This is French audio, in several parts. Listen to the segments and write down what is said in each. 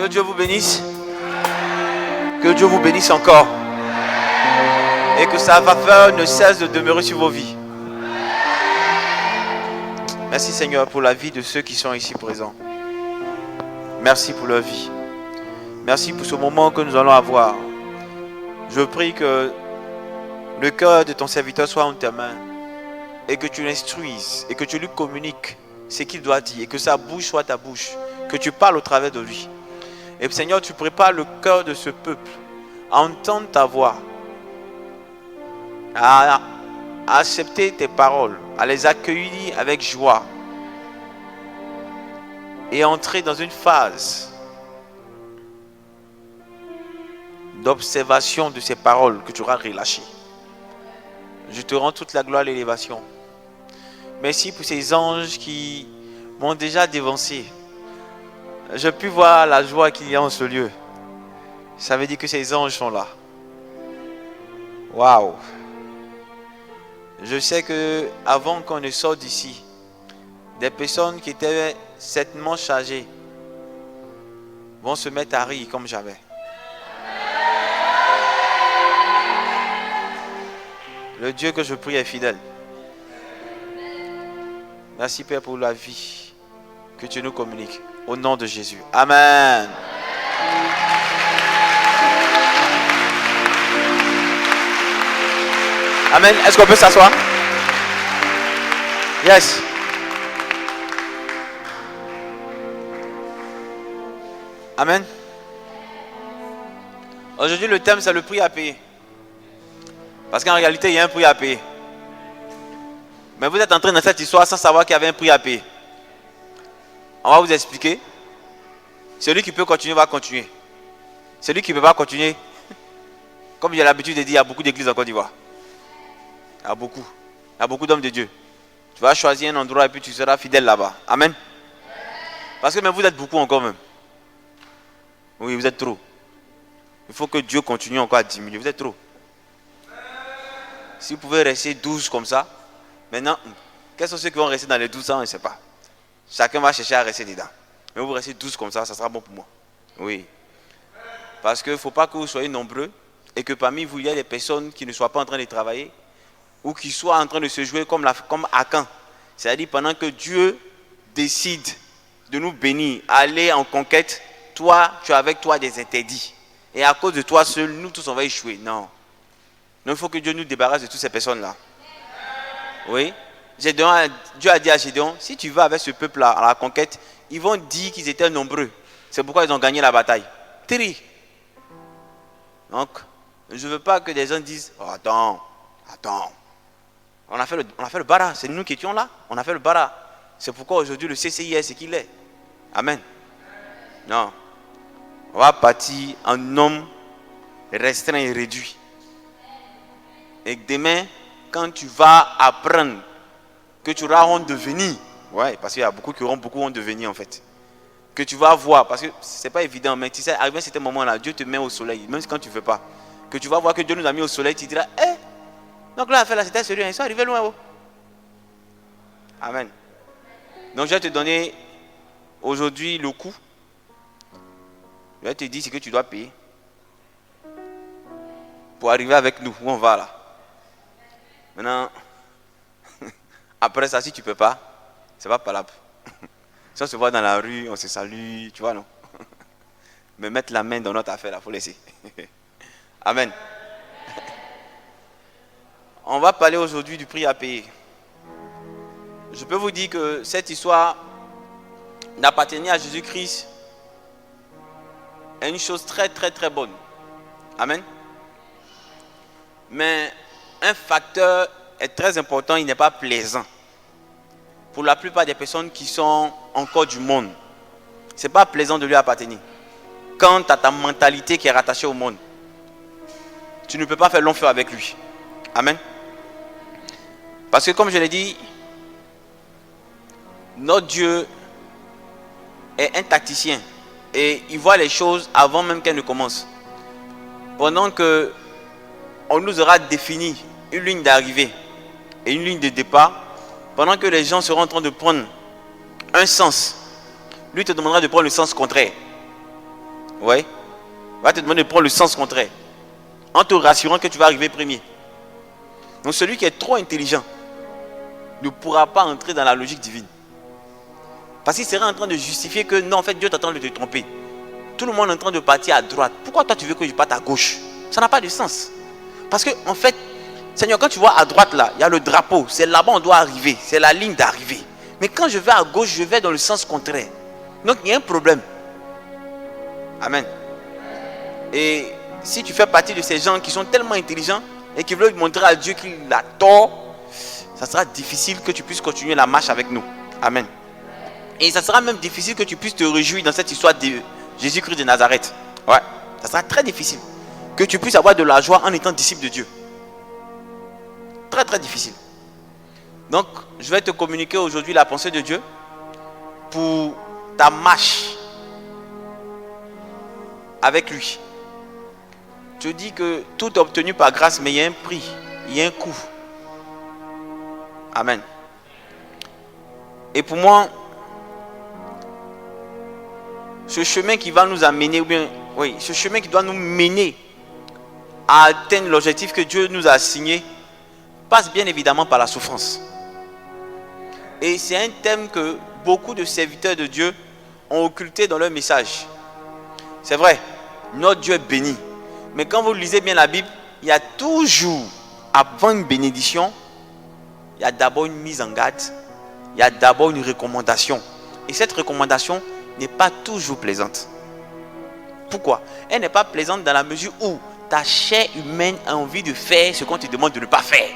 Que Dieu vous bénisse. Que Dieu vous bénisse encore. Et que sa faveur ne cesse de demeurer sur vos vies. Merci Seigneur pour la vie de ceux qui sont ici présents. Merci pour leur vie. Merci pour ce moment que nous allons avoir. Je prie que le cœur de ton serviteur soit en tes mains et que tu l'instruises et que tu lui communiques ce qu'il doit dire et que sa bouche soit ta bouche, que tu parles au travers de lui. Et Seigneur, tu prépares le cœur de ce peuple à entendre ta voix, à accepter tes paroles, à les accueillir avec joie et entrer dans une phase d'observation de ces paroles que tu auras relâchées. Je te rends toute la gloire et l'élévation. Merci pour ces anges qui m'ont déjà dévancé. Je puis voir la joie qu'il y a en ce lieu. Ça veut dire que ces anges sont là. Waouh! Je sais que avant qu'on ne sorte d'ici, des personnes qui étaient certainement chargées vont se mettre à rire comme jamais. Le Dieu que je prie est fidèle. Merci Père pour la vie que tu nous communiques. Au nom de Jésus. Amen. Amen. Est-ce qu'on peut s'asseoir? Yes. Amen. Aujourd'hui, le thème, c'est le prix à payer. Parce qu'en réalité, il y a un prix à payer. Mais vous êtes entré dans cette histoire sans savoir qu'il y avait un prix à payer. On va vous expliquer. Celui qui peut continuer va continuer. Celui qui ne peut pas continuer, comme j'ai l'habitude de dire, il y a beaucoup d'églises en Côte d'Ivoire. Il y a beaucoup. Il y a beaucoup d'hommes de Dieu. Tu vas choisir un endroit et puis tu seras fidèle là-bas. Amen. Parce que même vous êtes beaucoup encore même. Oui, vous êtes trop. Il faut que Dieu continue encore à diminuer. Vous êtes trop. Si vous pouvez rester 12 comme ça, maintenant, quels sont ceux qui vont rester dans les 12 ans, je ne sais pas. Chacun va chercher à rester dedans. Mais vous restez 12 comme ça sera bon pour moi. Oui. Parce qu'il ne faut pas que vous soyez nombreux et que parmi vous, il y ait des personnes qui ne soient pas en train de travailler ou qui soient en train de se jouer comme Akan. C'est-à-dire pendant que Dieu décide de nous bénir, aller en conquête, toi, tu as avec toi des interdits. Et à cause de toi seul, nous tous, on va échouer. Non. Donc il faut que Dieu nous débarrasse de toutes ces personnes-là. Oui. Dieu a dit à Gédéon, si tu vas avec ce peuple-là à la conquête, ils vont dire qu'ils étaient nombreux. C'est pourquoi ils ont gagné la bataille. Tri. Donc, je ne veux pas que des gens disent, oh, attends. On a fait le bara, c'est nous qui étions là. On a fait le bara. C'est pourquoi aujourd'hui le CCI est ce qu'il est. Amen. Non. On va partir en homme restreint et réduit. Et demain, quand tu vas apprendre que tu auras honte de venir, ouais, parce qu'il y a beaucoup qui auront beaucoup honte de venir en fait, que tu vas voir, parce que c'est pas évident, mais tu sais, arrivé à ce moment-là, Dieu te met au soleil, même quand tu ne veux pas, que tu vas voir que Dieu nous a mis au soleil, tu diras, donc là, l'affaire là, c'était sérieux, ils sont arrivés loin. Oh. Amen. Donc je vais te donner aujourd'hui le coût. Je vais te dire ce que tu dois payer pour arriver avec nous, où on va là. Maintenant, après ça, si tu ne peux pas, c'est pas palable. Si on se voit dans la rue, on se salue, tu vois, non? Mais mettre la main dans notre affaire, il faut laisser. Amen. On va parler aujourd'hui du prix à payer. Je peux vous dire que cette histoire d'appartenir à Jésus-Christ est une chose très très très bonne. Amen. Mais un facteur est très important, il n'est pas plaisant. Pour la plupart des personnes qui sont encore du monde, ce n'est pas plaisant de lui appartenir. Quand tu as ta mentalité qui est rattachée au monde, tu ne peux pas faire long feu avec lui. Amen. Parce que comme je l'ai dit, notre Dieu est un tacticien et il voit les choses avant même qu'elles ne commencent. Pendant que on nous aura défini une ligne d'arrivée et une ligne de départ, pendant que les gens seront en train de prendre un sens, lui te demandera de prendre le sens contraire. Oui. Il va te demander de prendre le sens contraire. En te rassurant que tu vas arriver premier. Donc celui qui est trop intelligent ne pourra pas entrer dans la logique divine. Parce qu'il sera en train de justifier que non, en fait, Dieu t'attend de te tromper. Tout le monde est en train de partir à droite. Pourquoi toi tu veux que je parte à gauche? Ça n'a pas de sens. Parce que en fait, Seigneur, quand tu vois à droite là, il y a le drapeau. C'est là-bas on doit arriver. C'est la ligne d'arrivée. Mais quand je vais à gauche, je vais dans le sens contraire. Donc il y a un problème. Amen. Et si tu fais partie de ces gens qui sont tellement intelligents et qui veulent montrer à Dieu qu'il a tort, ça sera difficile que tu puisses continuer la marche avec nous. Amen. Et ça sera même difficile que tu puisses te réjouir dans cette histoire de Jésus-Christ de Nazareth. Ouais, ça sera très difficile que tu puisses avoir de la joie en étant disciple de Dieu. Très très difficile. Donc, je vais te communiquer aujourd'hui la pensée de Dieu pour ta marche avec lui. Je dis que tout est obtenu par grâce, mais il y a un prix, il y a un coût. Amen. Et pour moi, ce chemin qui va nous amener, ou bien, oui, ce chemin qui doit nous mener à atteindre l'objectif que Dieu nous a assigné, passe bien évidemment par la souffrance. Et c'est un thème que beaucoup de serviteurs de Dieu ont occulté dans leur message. C'est vrai, notre Dieu est béni. Mais quand vous lisez bien la Bible, il y a toujours, avant une bénédiction, il y a d'abord une mise en garde, il y a d'abord une recommandation. Et cette recommandation n'est pas toujours plaisante. Pourquoi? Elle n'est pas plaisante dans la mesure où ta chair humaine a envie de faire ce qu'on te demande de ne pas faire.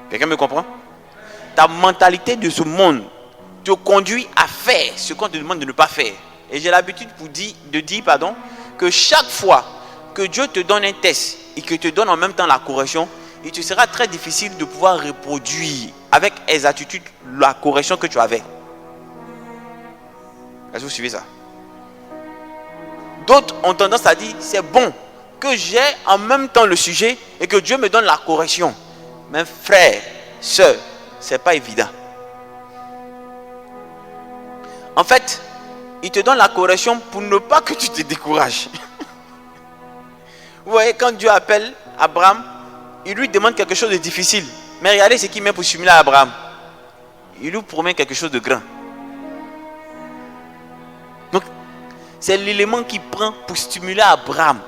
Quelqu'un me comprend? Ta mentalité de ce monde te conduit à faire ce qu'on te demande de ne pas faire. Et j'ai l'habitude de dire que chaque fois que Dieu te donne un test et que te donne en même temps la correction, il te sera très difficile de pouvoir reproduire avec exactitude la correction que tu avais. Est-ce que vous suivez ça? D'autres ont tendance à dire c'est bon que j'ai en même temps le sujet et que Dieu me donne la correction. Mais frère, sœur, c'est pas évident. En fait, il te donne la correction pour ne pas que tu te décourages. Vous voyez, quand Dieu appelle Abraham, il lui demande quelque chose de difficile. Mais regardez ce qu'il met pour stimuler Abraham. Il lui promet quelque chose de grand. Donc, c'est l'élément qu'il prend pour stimuler Abraham.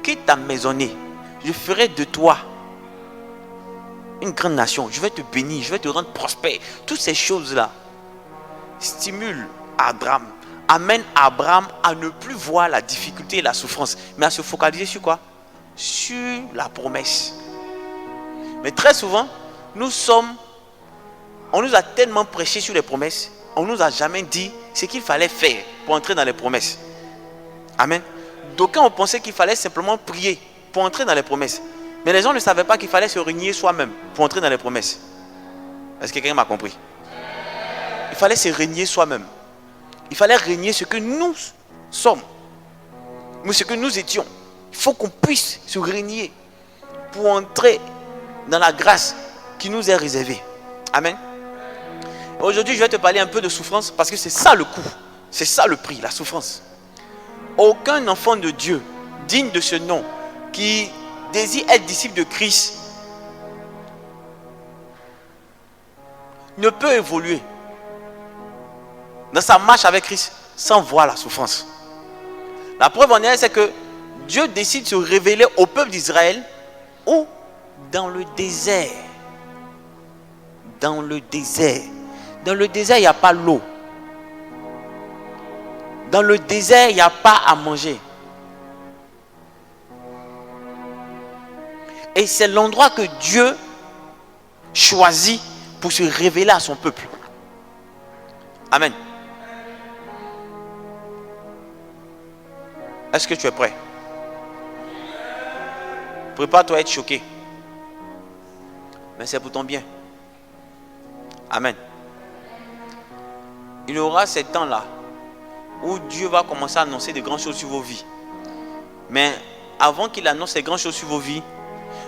Quitte à maisonner, je ferai de toi une grande nation. Je vais te bénir, je vais te rendre prospère. Toutes ces choses-là stimulent Abraham, amènent Abraham à ne plus voir la difficulté et la souffrance, mais à se focaliser sur quoi? Sur la promesse. Mais très souvent, on nous a tellement prêché sur les promesses, on ne nous a jamais dit ce qu'il fallait faire pour entrer dans les promesses. Amen. D'aucuns ont pensé qu'il fallait simplement prier pour entrer dans les promesses. Mais les gens ne savaient pas qu'il fallait se renier soi-même pour entrer dans les promesses. Est-ce que quelqu'un m'a compris? Il fallait se renier soi-même. Il fallait renier ce que nous sommes. Mais ce que nous étions. Il faut qu'on puisse se renier pour entrer dans la grâce qui nous est réservée. Amen. Aujourd'hui, je vais te parler un peu de souffrance parce que c'est ça le coût. C'est ça le prix, la souffrance. Aucun enfant de Dieu digne de ce nom qui désire être disciple de Christ ne peut évoluer dans sa marche avec Christ sans voir la souffrance. La preuve en est, c'est que Dieu décide de se révéler au peuple d'Israël ou dans le désert. Dans le désert. Dans le désert, il n'y a pas l'eau. Dans le désert, il n'y a pas à manger. Et c'est l'endroit que Dieu choisit pour se révéler à son peuple. Amen. Est-ce que tu es prêt? Prépare-toi à être choqué. Mais c'est pour ton bien. Amen. Il y aura ces temps-là où Dieu va commencer à annoncer de grandes choses sur vos vies. Mais avant qu'il annonce ces grandes choses sur vos vies,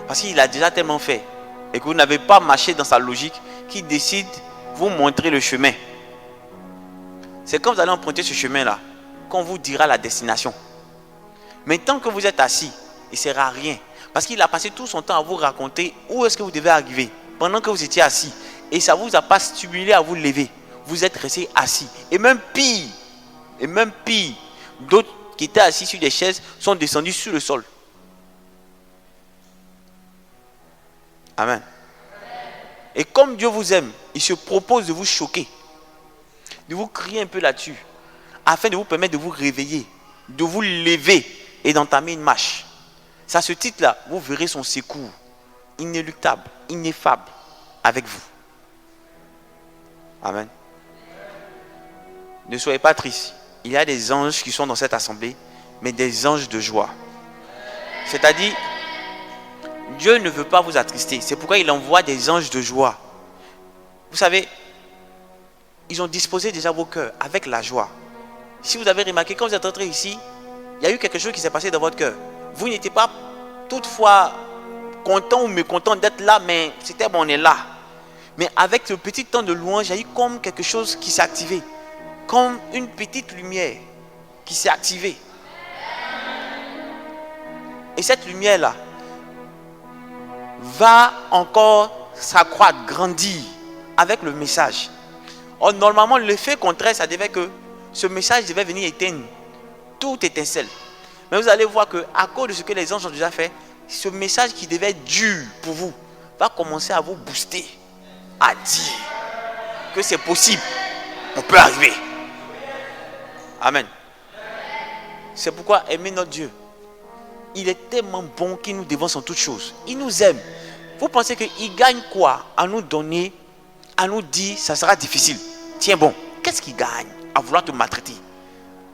parce qu'il a déjà tellement fait et que vous n'avez pas marché dans sa logique, qu'il décide de vous montrer le chemin. C'est quand vous allez emprunter ce chemin-là qu'on vous dira la destination. Mais tant que vous êtes assis, il ne sert à rien. Parce qu'il a passé tout son temps à vous raconter où est-ce que vous devez arriver pendant que vous étiez assis. Et ça ne vous a pas stimulé à vous lever. Vous êtes resté assis. Et même pire, d'autres qui étaient assis sur des chaises sont descendus sur le sol. Amen. Et comme Dieu vous aime, il se propose de vous choquer, de vous crier un peu là-dessus, afin de vous permettre de vous réveiller, de vous lever et d'entamer une marche. C'est à ce titre-là, vous verrez son secours inéluctable, ineffable avec vous. Amen. Ne soyez pas tristes. Il y a des anges qui sont dans cette assemblée, mais des anges de joie. C'est-à-dire, Dieu ne veut pas vous attrister. C'est pourquoi il envoie des anges de joie. Vous savez, ils ont disposé déjà vos cœurs avec la joie. Si vous avez remarqué, quand vous êtes entré ici, il y a eu quelque chose qui s'est passé dans votre cœur. Vous n'étiez pas toutefois content ou mécontent d'être là, mais c'était bon, on est là. Mais avec le petit temps de louange, il y a eu comme quelque chose qui s'est activé. Comme une petite lumière qui s'est activée. Et cette lumière-là va encore s'accroître, grandir avec le message. Or, normalement, l'effet contraire, ça devait que ce message devait venir éteindre toute étincelle. Mais vous allez voir qu'à cause de ce que les anges ont déjà fait, ce message qui devait être dur pour vous va commencer à vous booster, à dire que c'est possible, on peut arriver. Amen. C'est pourquoi aimer notre Dieu, il est tellement bon qu'il nous devance en toutes choses. Il nous aime. Vous pensez qu'il gagne quoi à nous donner, à nous dire ça sera difficile? Tiens bon, qu'est-ce qu'il gagne à vouloir te maltraiter?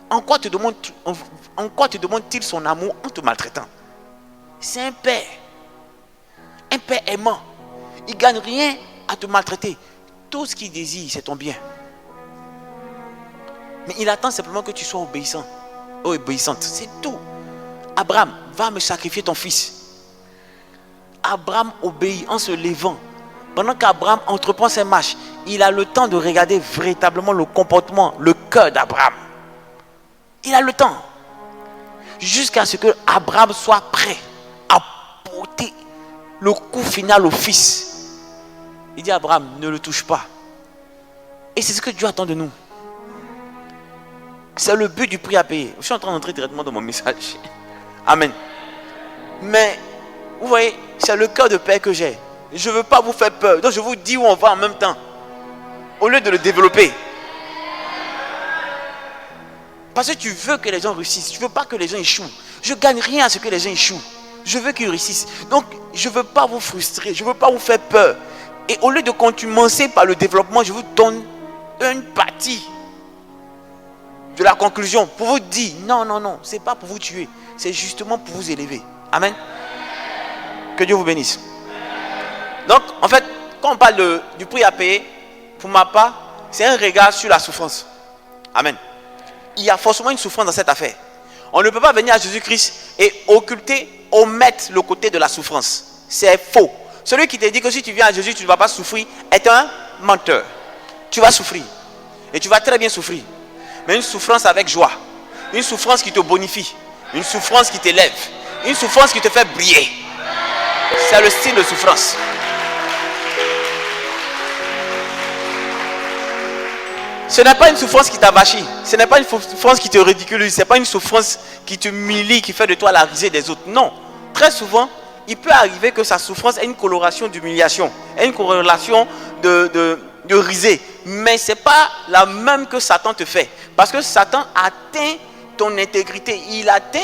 En quoi te demande-t-il son amour en te maltraitant? C'est un père aimant. Il ne gagne rien à te maltraiter. Tout ce qu'il désire, c'est ton bien. Mais il attend simplement que tu sois obéissant. Obéissante, c'est tout. Abraham, va me sacrifier ton fils. Abraham obéit en se levant. Pendant qu'Abraham entreprend ses marches, il a le temps de regarder véritablement le comportement, le cœur d'Abraham. Il a le temps. Jusqu'à ce que Abraham soit prêt à porter le coup final au fils. Il dit à Abraham, ne le touche pas. Et c'est ce que Dieu attend de nous. C'est le but du prix à payer. Je suis en train d'entrer directement dans mon message. Amen. Mais, vous voyez, c'est le cœur de père que j'ai. Je ne veux pas vous faire peur. Donc je vous dis où on va en même temps. Au lieu de le développer. Parce que tu veux que les gens réussissent. Tu ne veux pas que les gens échouent. Je ne gagne rien à ce que les gens échouent. Je veux qu'ils réussissent. Donc, je ne veux pas vous frustrer. Je ne veux pas vous faire peur. Et au lieu de commencer par le développement, je vous donne une partie de la conclusion pour vous dire non, ce n'est pas pour vous tuer. C'est justement pour vous élever. Amen. Que Dieu vous bénisse. Donc, en fait, quand on parle du prix à payer, pour ma part, c'est un regard sur la souffrance. Amen. Il y a forcément une souffrance dans cette affaire. On ne peut pas venir à Jésus-Christ et omettre le côté de la souffrance. C'est faux. Celui qui te dit que si tu viens à Jésus, tu ne vas pas souffrir, est un menteur. Tu vas souffrir. Et tu vas très bien souffrir. Mais une souffrance avec joie. Une souffrance qui te bonifie. Une souffrance qui t'élève. Une souffrance qui te fait briller. C'est le style de souffrance. Ce n'est pas une souffrance qui t'avachit. Ce n'est pas une souffrance qui te ridiculise. Ce n'est pas une souffrance qui te humilie, qui fait de toi la risée des autres. Non. Très souvent, il peut arriver que sa souffrance ait une coloration d'humiliation, ait une corrélation de risée. Mais ce n'est pas la même que Satan te fait. Parce que Satan atteint ton intégrité. Il atteint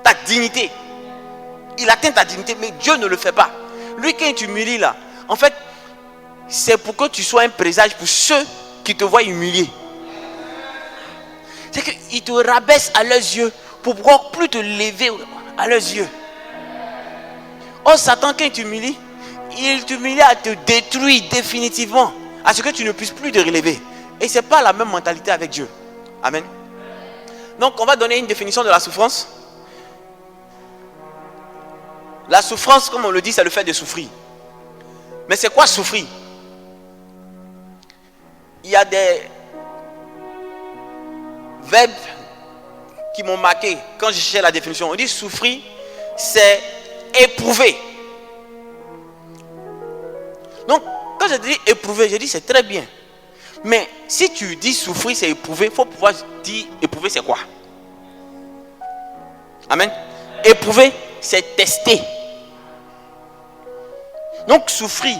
ta dignité. Il atteint ta dignité, mais Dieu ne le fait pas. Lui, quand il t'humilie là, en fait, c'est pour que tu sois un présage pour ceux qui te voient humilié. C'est qu'il te rabaisse à leurs yeux pour pouvoir plus te lever à leurs yeux. Oh, Satan, quand il t'humilie à te détruire définitivement, à ce que tu ne puisses plus te relever. Et ce n'est pas la même mentalité avec Dieu. Amen. Donc, on va donner une définition de la souffrance. La souffrance, comme on le dit, c'est le fait de souffrir. Mais c'est quoi souffrir? Il y a des verbes qui m'ont marqué quand je cherchais la définition. On dit souffrir, c'est éprouver. Donc, quand je dis éprouver, je dis c'est très bien. Mais si tu dis souffrir, c'est éprouver, il faut pouvoir dire éprouver, c'est quoi? Amen. Éprouver, c'est tester. Donc, souffrir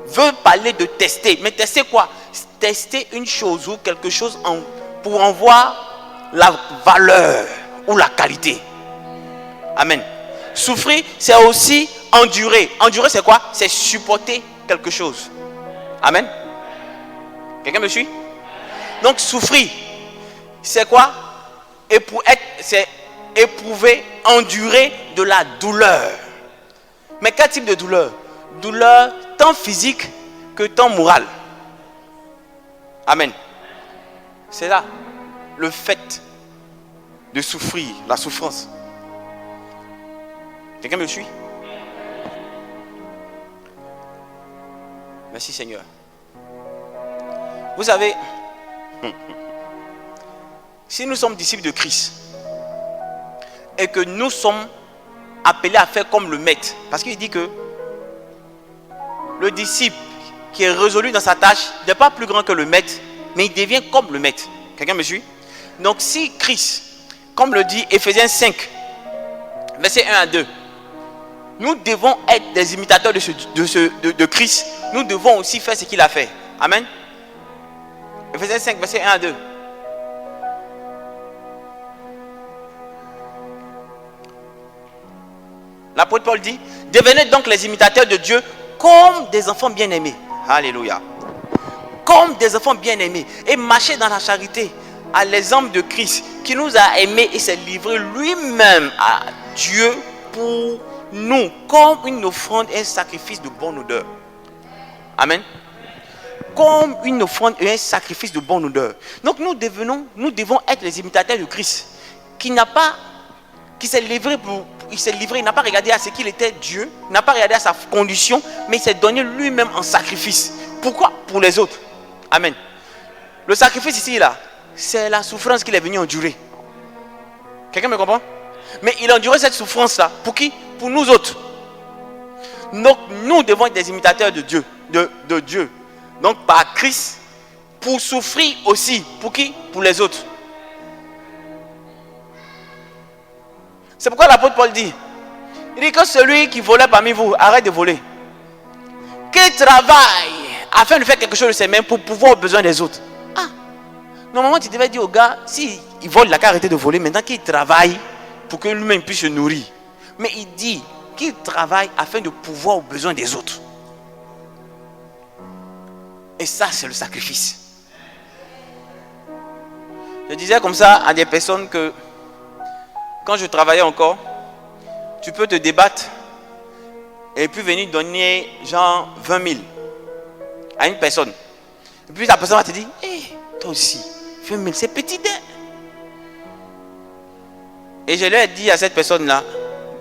veut parler de tester. Mais tester quoi? Tester une chose ou quelque chose pour en voir la valeur ou la qualité. Amen. Souffrir, c'est aussi endurer. Endurer, c'est quoi? C'est supporter quelque chose. Amen. Quelqu'un me suit? Donc, souffrir, c'est quoi? C'est éprouver, endurer de la douleur. Mais quel type de douleur? Douleur tant physique que tant morale. Amen. C'est là le fait de souffrir, la souffrance. Quelqu'un me suit? Merci Seigneur. Vous savez, si nous sommes disciples de Christ et que nous sommes appelés à faire comme le maître, parce qu'il dit que le disciple qui est résolu dans sa tâche n'est pas plus grand que le maître, mais il devient comme le maître. Quelqu'un me suit? Donc si Christ, comme le dit Ephésiens 5, verset 1 à 2, nous devons être des imitateurs de Christ, nous devons aussi faire ce qu'il a fait. Amen. Ephésiens 5, verset 1 à 2. L'apôtre Paul dit, devenez donc les imitateurs de Dieu comme des enfants bien-aimés. Alléluia. Comme des enfants bien-aimés. Et marchez dans la charité à l'exemple de Christ qui nous a aimés et s'est livré lui-même à Dieu pour nous comme une offrande et un sacrifice de bonne odeur. Amen. Comme une offrande et un sacrifice de bonne odeur. Donc nous devons être les imitateurs de Christ qui s'est livré il n'a pas regardé à ce qu'il était Dieu, il n'a pas regardé à sa condition, mais il s'est donné lui-même en sacrifice. Pourquoi? Pour les autres. Amen. Le sacrifice ici là, c'est la souffrance qu'il est venu endurer. Quelqu'un me comprend? Mais il a enduré cette souffrance là. Pour qui? Pour nous autres. Donc nous devons être des imitateurs de Dieu, de Dieu. Donc par Christ, pour souffrir aussi. Pour qui? Pour les autres. C'est pourquoi l'apôtre Paul dit, il dit que celui qui volait parmi vous, arrête de voler. Qu'il travaille afin de faire quelque chose de ses mains pour pouvoir aux besoins des autres. Ah, normalement tu devais dire au gars, si il vole, il n'a qu'à arrêter de voler, maintenant qu'il travaille pour que lui-même puisse se nourrir. Mais il dit qu'il travaille afin de pouvoir aux besoins des autres. Et ça, c'est le sacrifice. Je disais comme ça à des personnes que quand je travaillais encore, tu peux te débattre et puis venir donner genre 20 000 à une personne. Et puis la personne va te dire, hey, toi aussi, 20 000, c'est petit. Et je leur ai dit à cette personne-là,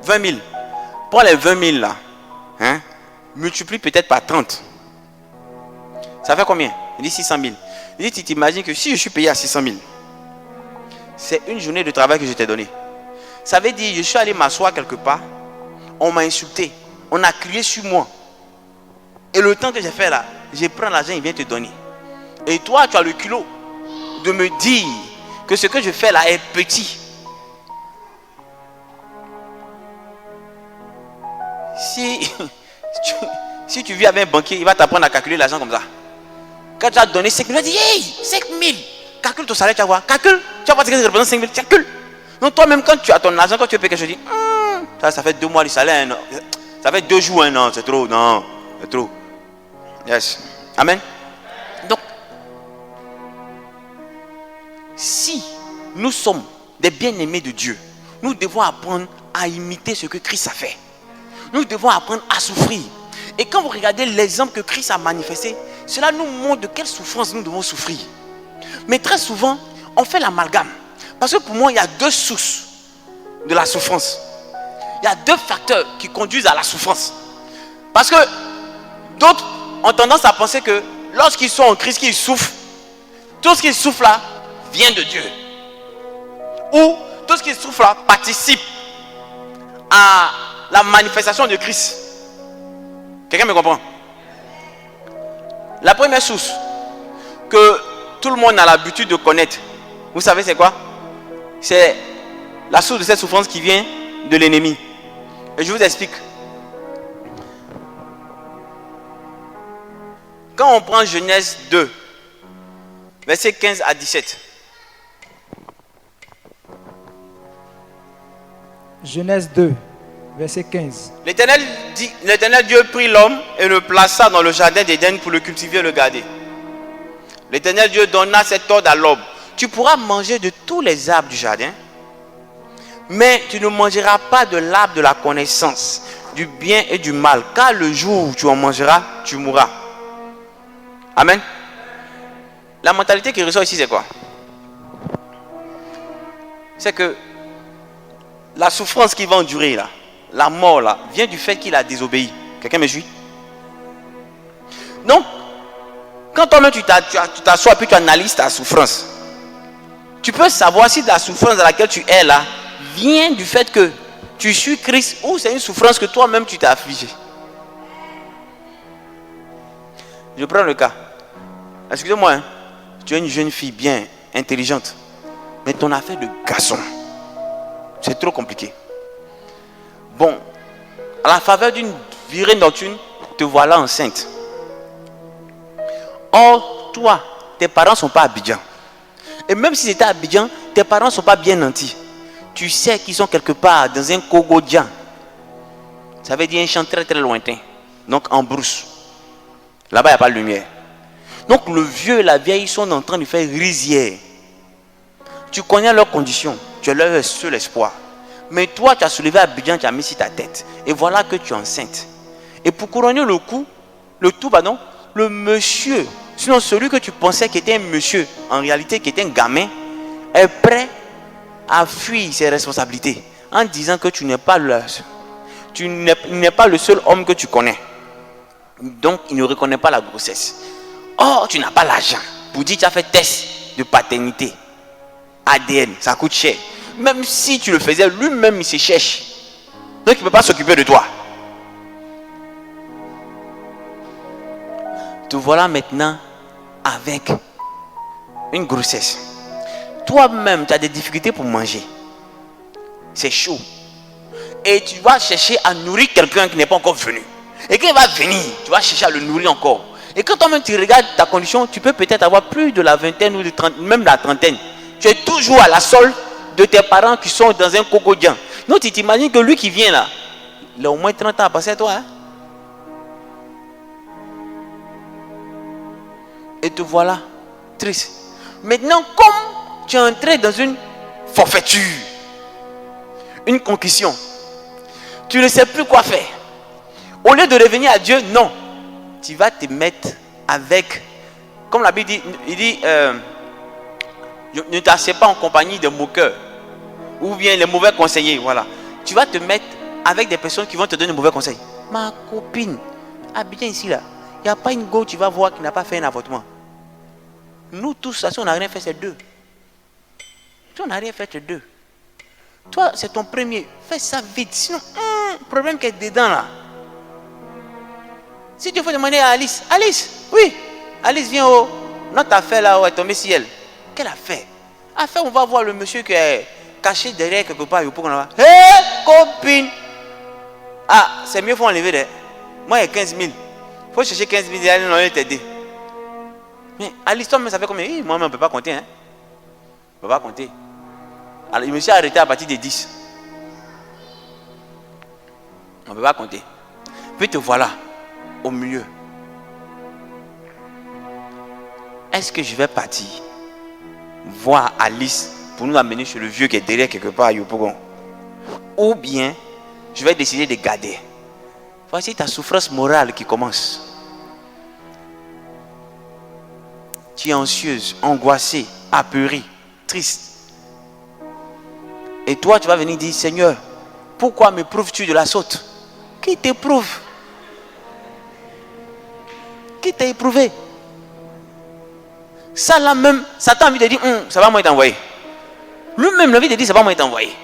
20 000, prends les 20 000 là, hein, multiplie peut-être par 30. Ça fait combien? Il dit 600 000. Il dit, tu t'imagines que si je suis payé à 600 000, c'est une journée de travail que je t'ai donnée. Ça veut dire, je suis allé m'asseoir quelque part, on m'a insulté, on a crié sur moi. Et le temps que j'ai fait là, je prends l'argent, il vient te donner. Et toi, tu as le culot de me dire que ce que je fais là est petit. Si tu vis avec un banquier, il va t'apprendre à calculer l'argent comme ça. Quand tu as donné 5 000, il va dire, hey, 5 000, calcule ton salaire, tu vas voir, calcule, tu vas voir ce que représente 5 000, calcule. Donc toi-même, quand tu as ton argent, quand tu payes quelque chose, tu dis, ça fait 2 mois de salaire, non. Ça fait 2 jours, non, c'est trop, non, c'est trop. Yes. Amen. Donc, si nous sommes des bien-aimés de Dieu, nous devons apprendre à imiter ce que Christ a fait. Nous devons apprendre à souffrir. Et quand vous regardez l'exemple que Christ a manifesté, cela nous montre de quelle souffrance nous devons souffrir. Mais très souvent, on fait l'amalgame. Parce que pour moi, il y a 2 sources de la souffrance. Il y a 2 facteurs qui conduisent à la souffrance. Parce que d'autres ont tendance à penser que lorsqu'ils sont en Christ, qu'ils souffrent, tout ce qu'ils souffrent là vient de Dieu. Ou tout ce qui souffre là participe à la manifestation de Christ. Quelqu'un me comprend? La première source que tout le monde a l'habitude de connaître, vous savez c'est quoi? C'est la source de cette souffrance qui vient de l'ennemi. Et je vous explique. Quand on prend Genèse 2, versets 15 à 17. Genèse 2, verset 15. L'Éternel Dieu prit l'homme et le plaça dans le jardin d'Éden pour le cultiver et le garder. L'Éternel Dieu donna cet ordre à l'homme. Tu pourras manger de tous les arbres du jardin, mais tu ne mangeras pas de l'arbre de la connaissance, du bien et du mal, car le jour où tu en mangeras, tu mourras. Amen. La mentalité qui ressort ici, c'est quoi? C'est que la souffrance qu'il va endurer là, la mort là, vient du fait qu'il a désobéi. Quelqu'un me suit? Donc, quand toi-même tu t'assois puis tu analyses ta souffrance, tu peux savoir si la souffrance dans laquelle tu es là vient du fait que tu suis Christ ou c'est une souffrance que toi-même tu t'es affligé. Je prends le cas. Excusez-moi, hein, tu es une jeune fille bien intelligente, mais ton affaire de garçon, c'est trop compliqué. Bon, à la faveur d'une virée nocturne, te voilà enceinte. Or, toi, tes parents ne sont pas à Abidjan. Et même si c'était à Abidjan, tes parents ne sont pas bien nantis. Tu sais qu'ils sont quelque part dans un Kogodjan. Ça veut dire un champ très très lointain. Donc en brousse. Là-bas, il n'y a pas de lumière. Donc le vieux et la vieille sont en train de faire rizière. Tu connais leurs conditions. Tu es leur seul espoir. Mais toi, tu as soulevé Abidjan, tu as mis sur ta tête. Et voilà que tu es enceinte. Et pour couronner le coup, le monsieur, sinon celui que tu pensais qui était un monsieur, en réalité qui était un gamin, est prêt à fuir ses responsabilités en disant que tu n'es pas le seul homme que tu connais. Donc, il ne reconnaît pas la grossesse. Or, tu n'as pas l'argent pour dire que tu as fait test de paternité. ADN, ça coûte cher. Même si tu le faisais, lui-même, il se cherche. Donc, il ne peut pas s'occuper de toi. Te voilà maintenant avec une grossesse. Toi-même, tu as des difficultés pour manger. C'est chaud. Et tu vas chercher à nourrir quelqu'un qui n'est pas encore venu. Et quand il va venir, tu vas chercher à le nourrir encore. Et quand toi-même tu regardes ta condition, tu peux peut-être avoir plus de la vingtaine ou de 30, même la trentaine. Tu es toujours à la solde de tes parents qui sont dans un cocodian. Donc tu t'imagines que lui qui vient là, il a au moins 30 ans à passer à toi. Hein? Et te voilà triste. Maintenant, comme tu es entré dans une forfaiture, une concussion, tu ne sais plus quoi faire. Au lieu de revenir à Dieu, non. Tu vas te mettre avec, comme la Bible dit, il dit, ne t'assieds pas en compagnie de moqueurs ou bien les mauvais conseillers. Voilà. Tu vas te mettre avec des personnes qui vont te donner de mauvais conseils. Ma copine, Abidjan ici là, il n'y a pas une go, tu vas voir qui n'a pas fait un avortement. Nous tous, si on n'a rien fait, c'est deux. Si on n'a rien fait, c'est deux. Toi, c'est ton premier. Fais ça vite. Sinon, problème qui est dedans là. Si tu veux demander à Alice, Alice, oui, Alice, viens au. Notre affaire là, où est tombée si elle. Quelle affaire? Affaire, on va voir le monsieur qui est caché derrière quelque part. Hé, copine! Ah, c'est mieux, il faut enlever des. Moi, il y a 15 000. Il faut chercher 15 000, elle n'a rien t'aider. Mais Alice, toi, ça fait combien? Moi, on ne peut pas compter. Hein? On ne peut pas compter. Alors, il me s'est arrêté à partir de 10. On ne peut pas compter. Puis te voilà au milieu. Est-ce que je vais partir voir Alice pour nous amener chez le vieux qui est derrière quelque part à Yopougon? Ou bien je vais décider de garder? Voici ta souffrance morale qui commence. Tu es anxieuse, angoissée, apeurée, triste. Et toi, tu vas venir dire, Seigneur, pourquoi m'éprouves-tu de la sorte? Qui t'éprouve? Qui t'a éprouvé? Ça là même, Satan a envie de dire, ça va moi t'envoyer. Lui-même, il a envie de dire, ça va moi t'envoyer.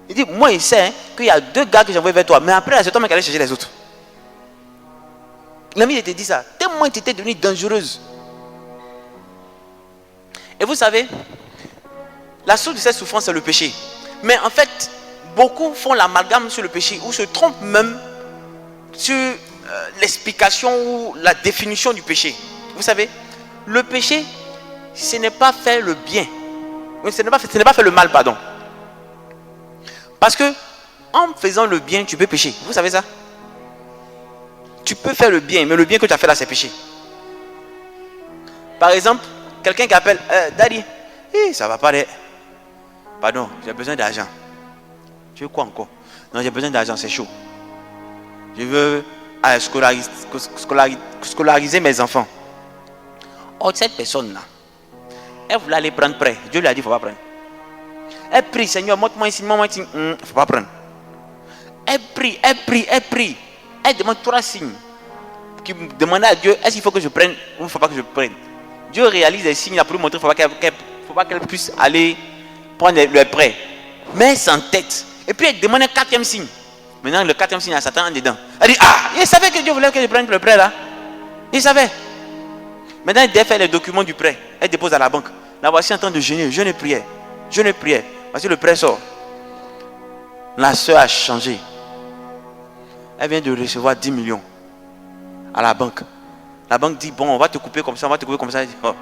Il dit, moi il sait qu'il y a 2 gars que j'envoie vers toi, mais après c'est toi qui allais chercher les autres. Il a envie de te dire ça, tellement tu étais devenue dangereuse. Et vous savez, la source de cette souffrance c'est le péché. Mais en fait, beaucoup font l'amalgame sur le péché ou se trompent même sur l'explication ou la définition du péché. Vous savez, le péché, ce n'est pas faire le bien. Ce n'est pas faire le mal, pardon. Parce que en faisant le bien, tu peux pécher. Vous savez ça? Tu peux faire le bien, mais le bien que tu as fait là, c'est péché. Par exemple, quelqu'un qui appelle Daddy, ça va pas. Pardon, j'ai besoin d'argent. Tu veux quoi encore? Non, j'ai besoin d'argent, c'est chaud. Je veux scolariser mes enfants. Oh, cette personne-là, elle voulait aller prendre prêt. Dieu lui a dit, il ne faut pas prendre. Elle prie, Seigneur, montre-moi ici, il ne faut pas prendre. Elle prie. Elle demande 3 signes. Qui demandait à Dieu, est-ce qu'il faut que je prenne ou il ne faut pas que je prenne? Dieu réalise les signes là pour lui montrer qu'il ne faut pas qu'elle puisse aller prendre le prêt. Mais sans tête. Et puis elle demande un 4e signe. Maintenant, le 4e signe, il y a Satan en dedans. Elle dit, il savait que Dieu voulait que je prenne le prêt là. Il savait. Maintenant, elle défait les documents du prêt. Elle dépose à la banque. La voici en train de jeûner. Jeûne et prière. Parce que le prêt sort. La soeur a changé. Elle vient de recevoir 10 millions à la banque. La banque dit, bon, on va te couper comme ça, Elle dit, oh.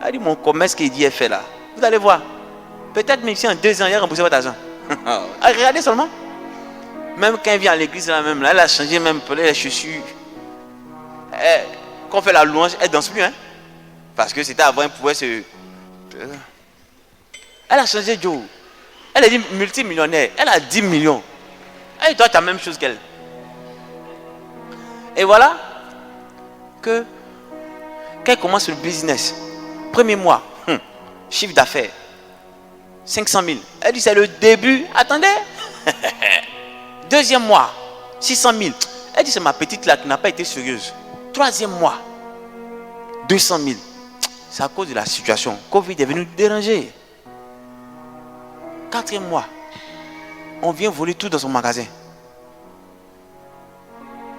Elle dit, mon commerce qu'il dit est fait là. Vous allez voir. Peut-être même si en 2 ans, il a remboursé votre argent. Regardez seulement. Même quand elle vient à l'église, là, elle a changé même les chaussures. Quand on fait la louange, elle ne danse plus. Hein? Parce que c'était avant, elle pouvait se... Elle a changé Joe. Elle est dit multimillionnaire. Elle a 10 millions. Elle doit être la même chose qu'elle. Et voilà qu'elle commence le business. Premier mois, chiffre d'affaires 500 000. Elle dit c'est le début. Attendez. 2e mois 600 000. Elle dit c'est ma petite là qui n'a pas été sérieuse. 3e mois 200 000. C'est à cause de la situation. Covid est venu déranger. 4e mois, on vient voler tout dans son magasin.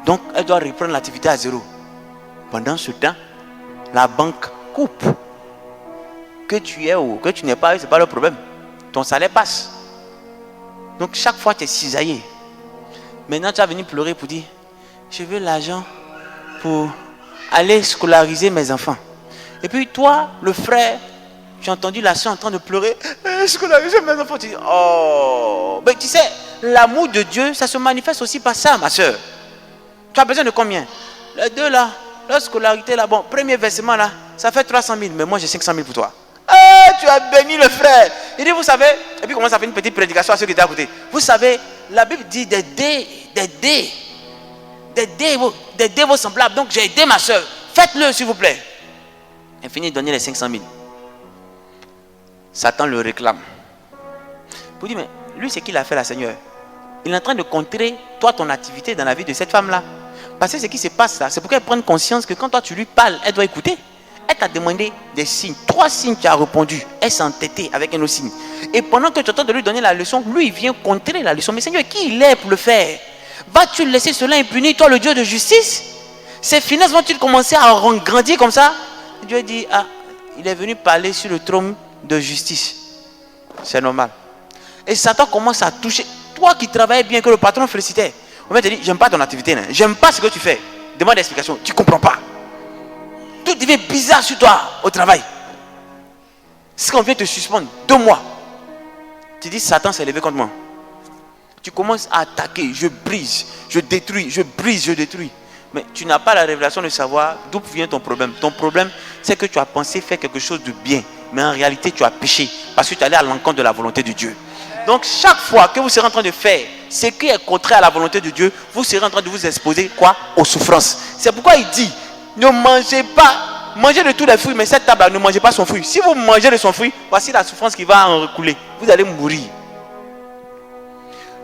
Donc elle doit reprendre l'activité à 0. Pendant ce temps, la banque coupe. Que tu es ou que tu n'es pas, ce n'est pas le problème. Ton salaire passe. Donc chaque fois tu es cisaillé. Maintenant tu vas venir pleurer pour dire, je veux l'argent pour aller scolariser mes enfants. Et puis toi, le frère, tu as entendu la soeur en train de pleurer, scolariser mes enfants. Tu dis, oh, mais tu sais, l'amour de Dieu, ça se manifeste aussi par ça, ma soeur. Tu as besoin de combien? Les 2 là, la scolarité là, bon, premier versement là, ça fait 300 000, mais moi j'ai 500 000 pour toi. Tu as béni le frère. Il dit, vous savez, et puis commence à faire une petite prédication à ceux qui étaient à côté. Vous savez, la Bible dit d'aider vos semblables. Donc j'ai aidé ma soeur. Faites-le s'il vous plaît. Elle finit de donner les 500 000. Satan le réclame. Pour dire, mais lui c'est qu'il a fait la Seigneur. Il est en train de contrer toi ton activité dans la vie de cette femme là. Parce que ce qui se passe là, c'est pour qu'elle prenne conscience que quand toi tu lui parles, elle doit écouter. Elle t'a demandé des signes. 3 signes tu as répondu. Elle s'est entêtée avec un autre signe. Et pendant que tu attends de lui donner la leçon, lui il vient contrer la leçon. Mais Seigneur, qui il est pour le faire? Vas-tu laisser cela impuni, toi le Dieu de justice? Ces finances vont-ils commencer à grandir comme ça? Dieu dit, il est venu parler sur le trône de justice. C'est normal. Et Satan commence à toucher. Toi qui travaillais bien, que le patron félicitait. On va te dire, j'aime pas ton activité. J'aime pas ce que tu fais. Demande d'explication. Tu ne comprends pas. Tout devient bizarre sur toi au travail. Si on vient te suspendre 2 mois, tu dis, Satan s'est levé contre moi. Tu commences à attaquer. Je brise, je détruis, je brise, je détruis. Mais tu n'as pas la révélation de savoir d'où vient ton problème. Ton problème, c'est que tu as pensé faire quelque chose de bien. Mais en réalité, tu as péché. Parce que tu es allé à l'encontre de la volonté de Dieu. Donc, chaque fois que vous serez en train de faire ce qui est contraire à la volonté de Dieu, vous serez en train de vous exposer quoi? Aux souffrances. C'est pourquoi il dit, ne mangez pas, mangez de tous les fruits, mais cette table, ne mangez pas son fruit. Si vous mangez de son fruit, voici la souffrance qui va en recouler. Vous allez mourir.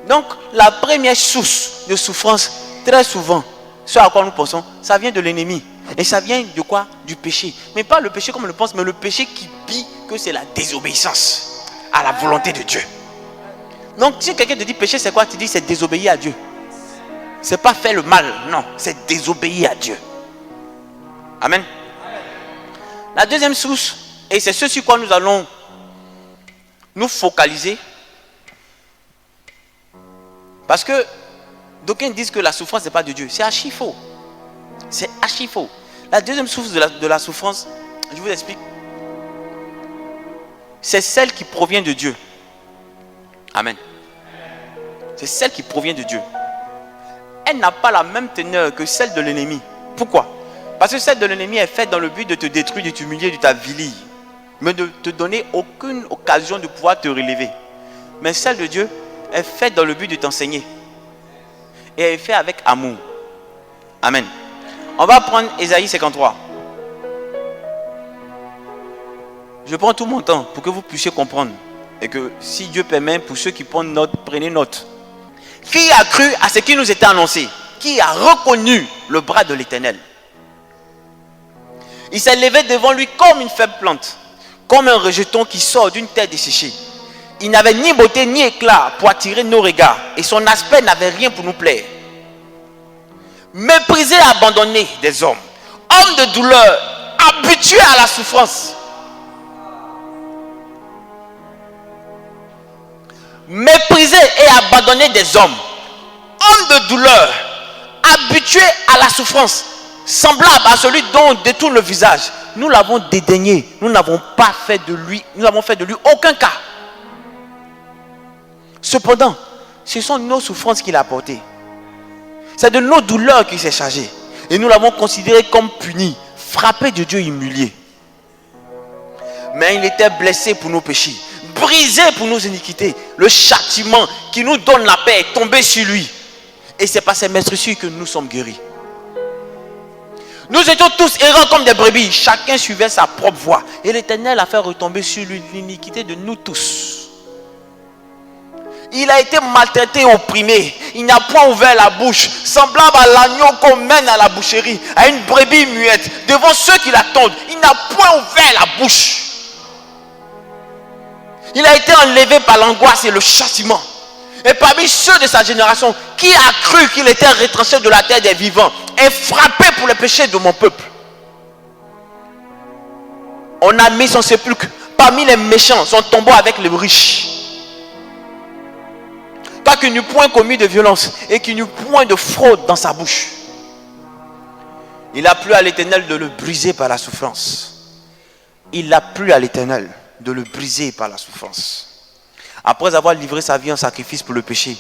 Donc, la première source de souffrance, très souvent, ce à quoi nous pensons, ça vient de l'ennemi. Et ça vient de quoi? Du péché. Mais pas le péché comme on le pense, mais le péché qui dit que c'est la désobéissance à la volonté de Dieu. Donc si quelqu'un te dit péché, c'est quoi? Tu dis c'est désobéir à Dieu. C'est pas faire le mal, non, c'est désobéir à Dieu. Amen. La deuxième source, et c'est ce sur quoi nous allons nous focaliser, parce que d'aucuns disent que la souffrance n'est pas de Dieu. C'est archi faux. C'est archi faux. La deuxième source de la souffrance, je vous explique, c'est celle qui provient de Dieu. Amen. C'est celle qui provient de Dieu. Elle n'a pas la même teneur que celle de l'ennemi. Pourquoi? Parce que celle de l'ennemi est faite dans le but de te détruire, de t'humilier, de t'avilir, mais de te donner aucune occasion de pouvoir te relever. Mais celle de Dieu est faite dans le but de t'enseigner. Et elle est faite avec amour. Amen. On va prendre Ésaïe 53. Je prends tout mon temps pour que vous puissiez comprendre. Et que si Dieu permet, pour ceux qui prennent note, prenez note. Qui a cru à ce qui nous était annoncé? Qui a reconnu le bras de l'Éternel? Il s'est levé devant lui comme une faible plante, comme un rejeton qui sort d'une terre desséchée. Il n'avait ni beauté ni éclat pour attirer nos regards, et son aspect n'avait rien pour nous plaire. Méprisé et abandonné des hommes, homme de douleur, habitué à la souffrance. Méprisé et abandonné des hommes, homme de douleur, habitué à la souffrance, semblable à celui dont on détourne le visage. Nous l'avons dédaigné, nous n'avons pas fait de lui, nous n'avons fait de lui aucun cas. Cependant, ce sont nos souffrances qu'il a apportées. C'est de nos douleurs qu'il s'est chargé. Et nous l'avons considéré comme puni, frappé de Dieu, humilié. Mais il était blessé pour nos péchés, brisé pour nos iniquités. Le châtiment qui nous donne la paix est tombé sur lui. Et c'est par ses meurtrissures que nous sommes guéris. Nous étions tous errants comme des brebis. Chacun suivait sa propre voie. Et l'Éternel a fait retomber sur lui l'iniquité de nous tous. Il a été maltraité et opprimé. Il n'a point ouvert la bouche. Semblable à l'agneau qu'on mène à la boucherie, à une brebis muette, devant ceux qui l'attendent. Il n'a point ouvert la bouche. Il a été enlevé par l'angoisse et le châtiment. Et parmi ceux de sa génération, qui a cru qu'il était retranché de la terre des vivants et frappé pour les péchés de mon peuple? On a mis son sépulcre parmi les méchants, son tombeau avec les riches. Toi qui n'eut point commis de violence et qui n'eut point de fraude dans sa bouche. Il a plu à l'Éternel de le briser par la souffrance. Il a plu à l'Éternel de le briser par la souffrance. Après avoir livré sa vie en sacrifice pour le péché,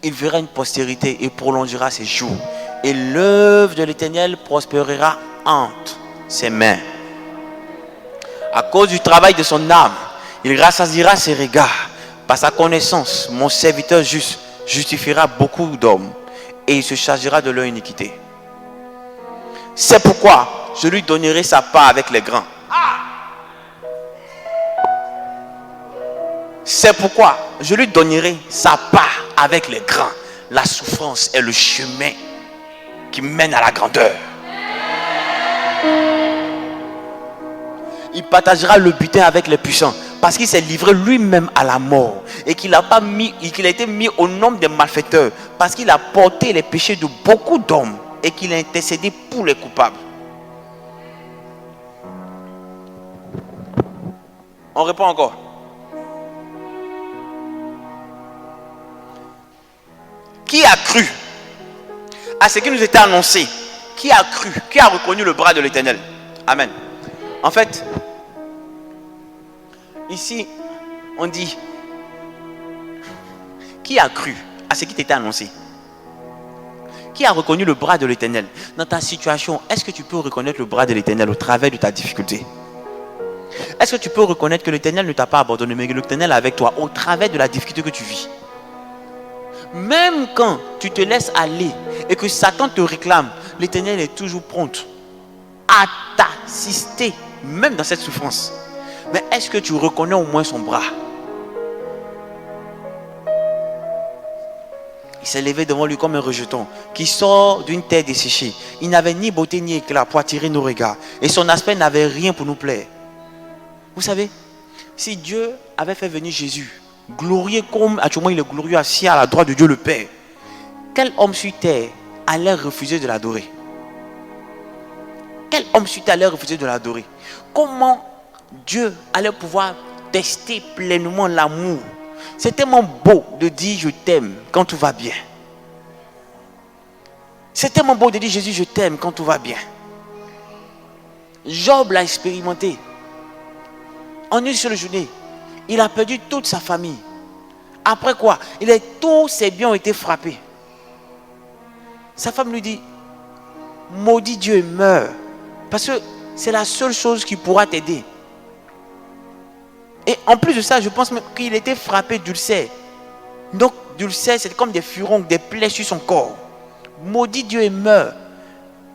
il verra une postérité et prolongera ses jours. Et l'œuvre de l'Éternel prospérera entre ses mains. À cause du travail de son âme, il rassasiera ses regards. Par sa connaissance, mon serviteur juste justifiera beaucoup d'hommes et il se chargera de leur iniquité. C'est pourquoi je lui donnerai sa part avec les grands. C'est pourquoi je lui donnerai sa part avec les grands. La souffrance est le chemin qui mène à la grandeur. Il partagera le butin avec les puissants parce qu'il s'est livré lui-même à la mort et qu'il a été mis au nombre des malfaiteurs parce qu'il a porté les péchés de beaucoup d'hommes et qu'il a intercédé pour les coupables. On répond encore. Qui a cru à ce qui nous était annoncé? Qui a cru? Qui a reconnu le bras de l'Éternel? Amen. En fait, ici, on dit, qui a cru à ce qui t'était annoncé? Qui a reconnu le bras de l'Éternel? Dans ta situation, est-ce que tu peux reconnaître le bras de l'Éternel au travers de ta difficulté? Est-ce que tu peux reconnaître que l'Éternel ne t'a pas abandonné, mais que l'Éternel est avec toi au travers de la difficulté que tu vis? Même quand tu te laisses aller et que Satan te réclame, l'Éternel est toujours prompt à t'assister, même dans cette souffrance. Mais est-ce que tu reconnais au moins son bras? Il s'est levé devant lui comme un rejeton qui sort d'une terre desséchée. Il n'avait ni beauté ni éclat pour attirer nos regards. Et son aspect n'avait rien pour nous plaire. Vous savez, si Dieu avait fait venir Jésus, glorieux comme actuellement il est glorieux assis à la droite de Dieu le Père, quel homme sur terre allait refuser de l'adorer? Quel homme sur terre allait refuser de l'adorer? Comment Dieu allait pouvoir tester pleinement l'amour? C'est tellement beau de dire je t'aime quand tout va bien. C'est tellement beau de dire Jésus je t'aime quand tout va bien. Job l'a expérimenté. En une seule journée, il a perdu toute sa famille. Après quoi, tous ses biens ont été frappés. Sa femme lui dit, maudit Dieu et meurs. Parce que c'est la seule chose qui pourra t'aider. Et en plus de ça, je pense même qu'il était frappé d'ulcère. Donc, d'ulcère, c'est comme des furoncles, des plaies sur son corps. Maudit Dieu et meurt.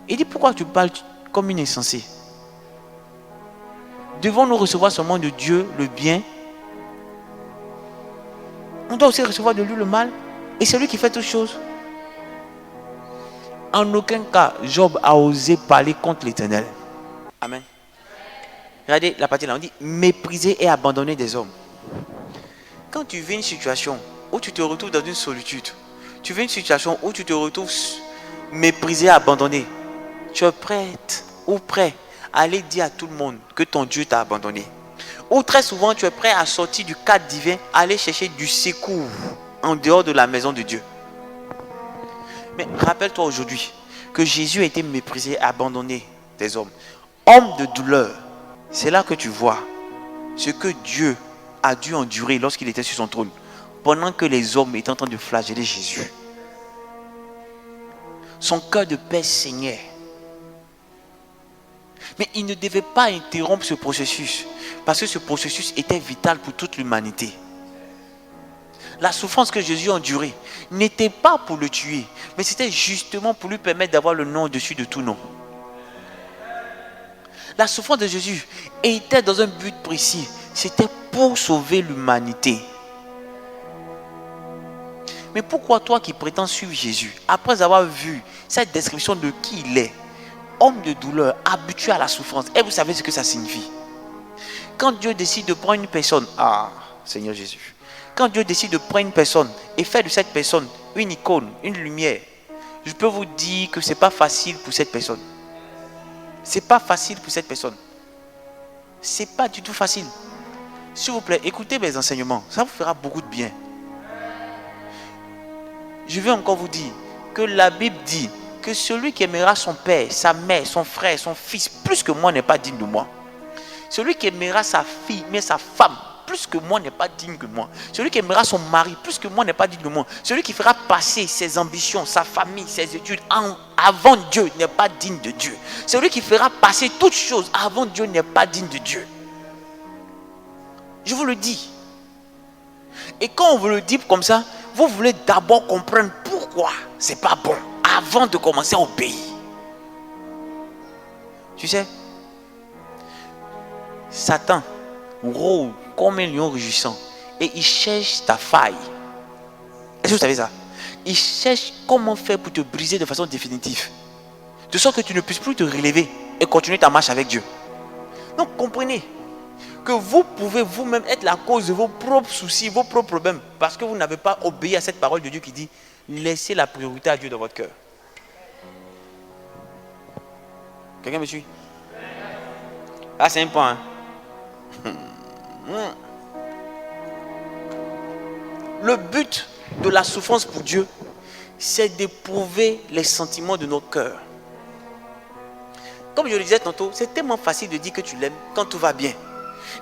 Il dit, pourquoi tu parles comme une insensée? Devons-nous recevoir seulement de Dieu le bien? On doit aussi recevoir de lui le mal. Et c'est lui qui fait toutes choses. En aucun cas, Job a osé parler contre l'Éternel. Amen. Regardez la partie là, on dit mépriser et abandonner des hommes. Quand tu vis une situation où tu te retrouves dans une solitude, tu vis une situation où tu te retrouves méprisé, abandonné, tu es prête ou prêt à aller dire à tout le monde que ton Dieu t'a abandonné. Ou très souvent tu es prêt à sortir du cadre divin, à aller chercher du secours en dehors de la maison de Dieu. Mais rappelle-toi aujourd'hui que Jésus a été méprisé, abandonné des hommes. Homme de douleur. C'est là que tu vois ce que Dieu a dû endurer lorsqu'il était sur son trône, pendant que les hommes étaient en train de flageller Jésus. Son cœur de paix saignait. Mais il ne devait pas interrompre ce processus, parce que ce processus était vital pour toute l'humanité. La souffrance que Jésus a endurée n'était pas pour le tuer, mais c'était justement pour lui permettre d'avoir le nom au-dessus de tout nom. La souffrance de Jésus était dans un but précis. C'était pour sauver l'humanité. Mais pourquoi toi qui prétends suivre Jésus, après avoir vu cette description de qui il est, homme de douleur, habitué à la souffrance, et vous savez ce que ça signifie? Quand Dieu décide de prendre une personne, Seigneur Jésus, quand Dieu décide de prendre une personne et faire de cette personne une icône, une lumière, je peux vous dire que ce n'est pas facile pour cette personne. C'est pas facile pour cette personne. C'est pas du tout facile. S'il vous plaît, écoutez mes enseignements. Ça vous fera beaucoup de bien. Je vais encore vous dire que la Bible dit que celui qui aimera son père, sa mère, son frère, son fils, plus que moi n'est pas digne de moi. Celui qui aimera sa fille, mais sa femme, plus que moi n'est pas digne de moi. Celui qui aimera son mari, plus que moi n'est pas digne de moi. Celui qui fera passer ses ambitions, sa famille, ses études avant Dieu n'est pas digne de Dieu. Celui qui fera passer toutes choses avant Dieu n'est pas digne de Dieu. Je vous le dis. Et quand on vous le dit comme ça, vous voulez d'abord comprendre pourquoi c'est pas bon avant de commencer à obéir. Tu sais, Satan rôde comme un lion rugissant et il cherche ta faille. Est-ce que vous savez ça? Il cherche comment faire pour te briser de façon définitive, de sorte que tu ne puisses plus te relever et continuer ta marche avec Dieu. Donc comprenez que vous pouvez vous-même être la cause de vos propres soucis, vos propres problèmes, parce que vous n'avez pas obéi à cette parole de Dieu qui dit laissez la priorité à Dieu dans votre cœur. Quelqu'un me suit? Ah, c'est un point. Le but de la souffrance pour Dieu, c'est d'éprouver les sentiments de nos cœurs. Comme je le disais tantôt, c'est tellement facile de dire que tu l'aimes quand tout va bien.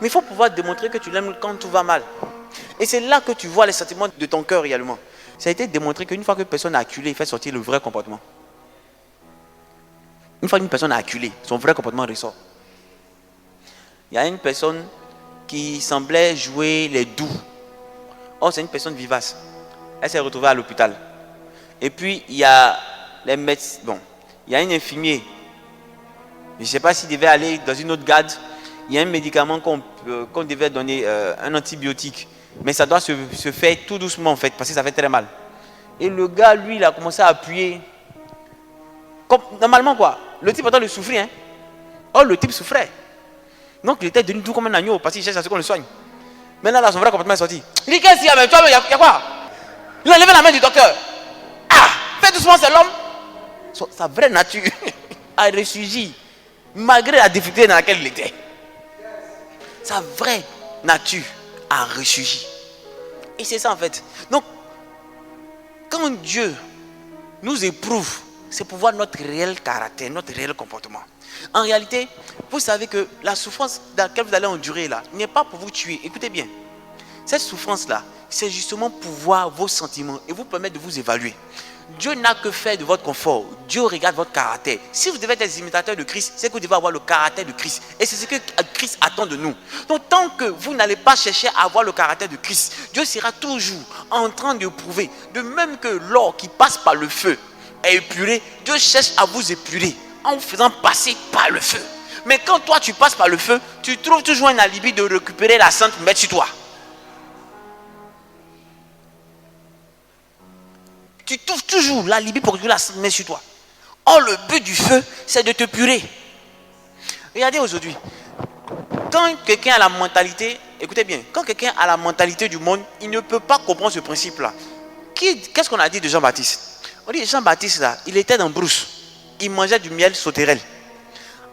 Mais il faut pouvoir démontrer que tu l'aimes quand tout va mal. Et c'est là que tu vois les sentiments de ton cœur réellement. Ça a été démontré qu'une fois que personne a acculé, il fait sortir le vrai comportement. Une fois qu'une personne a acculé, son vrai comportement ressort. Il y a une personne qui semblait jouer les doux. Or, c'est une personne vivace. Elle s'est retrouvée à l'hôpital. Et puis, il y a les médecins. Bon, il y a un infirmier. Je ne sais pas s'il devait aller dans une autre garde. Il y a un médicament qu'on devait donner, un antibiotique. Mais ça doit se faire tout doucement, en fait, parce que ça fait très mal. Et le gars, lui, il a commencé à appuyer. Comme, normalement, quoi. Le type attend de souffrir. Hein. Oh, le type souffrait. Donc, il était devenu tout comme un agneau parce qu'il cherche à ce qu'on le soigne. Maintenant, là, son vrai comportement est sorti. Il dit, qu'est-ce qu'il y a? Mais toi, il y a quoi? Il a levé la main du docteur. Ah, fais doucement, c'est l'homme. Sa vraie nature a ressurgi malgré la difficulté dans laquelle il était. Sa vraie nature a ressurgi. Et c'est ça en fait. Donc, quand Dieu nous éprouve, c'est pour voir notre réel caractère, notre réel comportement. En réalité, vous savez que la souffrance dans laquelle vous allez endurer là, n'est pas pour vous tuer. Écoutez bien. Cette souffrance-là, c'est justement pour voir vos sentiments et vous permettre de vous évaluer. Dieu n'a que faire de votre confort. Dieu regarde votre caractère. Si vous devez être des imitateurs de Christ, c'est que vous devez avoir le caractère de Christ. Et c'est ce que Christ attend de nous. Donc tant que vous n'allez pas chercher à avoir le caractère de Christ, Dieu sera toujours en train de prouver. De même que l'or qui passe par le feu est épuré, Dieu cherche à vous épurer en vous faisant passer par le feu. Mais quand toi tu passes par le feu, tu trouves toujours un alibi de récupérer la sainte mettre sur toi. Tu trouves toujours l'alibi pour que tu la mets sur toi. Or, le but du feu, c'est de te purer. Regardez aujourd'hui. Quand quelqu'un a la mentalité, écoutez bien, quand quelqu'un a la mentalité du monde, il ne peut pas comprendre ce principe-là. Qu'est-ce qu'on a dit de Jean-Baptiste? On dit Jean-Baptiste, là, il était dans Brousse. Il mangeait du miel sauterelle.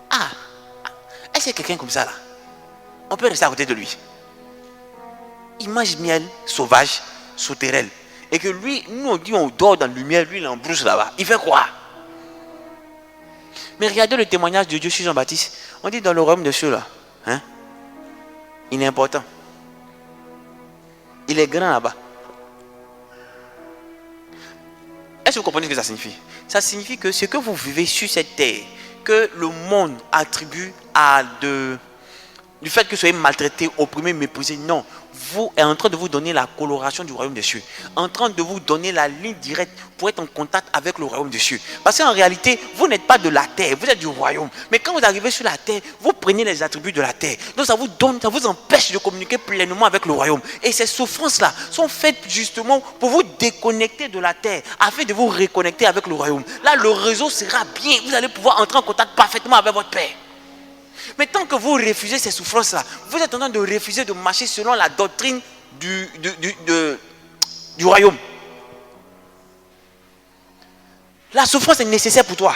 Ah, est-ce que quelqu'un comme ça, là, on peut rester à côté de lui? Il mange miel sauvage, sauterelle. Et que lui, nous on dit on dort dans la lumière, lui il est en brousse là-bas. Il fait quoi? Mais regardez le témoignage de Dieu sur Jean-Baptiste. On dit dans le royaume de cieux là, hein, il est important. Il est grand là-bas. Est-ce que vous comprenez ce que ça signifie? Ça signifie que ce que vous vivez sur cette terre, que le monde attribue à du fait que vous soyez maltraité, opprimé, méprisé, non. Vous êtes en train de vous donner la coloration du royaume des cieux. En train de vous donner la ligne directe pour être en contact avec le royaume des cieux. Parce qu'en réalité, vous n'êtes pas de la terre, vous êtes du royaume. Mais quand vous arrivez sur la terre, vous prenez les attributs de la terre. Donc ça vous donne, ça vous empêche de communiquer pleinement avec le royaume. Et ces souffrances-là sont faites justement pour vous déconnecter de la terre, afin de vous reconnecter avec le royaume. Là, le réseau sera bien. Vous allez pouvoir entrer en contact parfaitement avec votre Père. Mais tant que vous refusez ces souffrances-là, vous êtes en train de refuser de marcher selon la doctrine du royaume. La souffrance est nécessaire pour toi.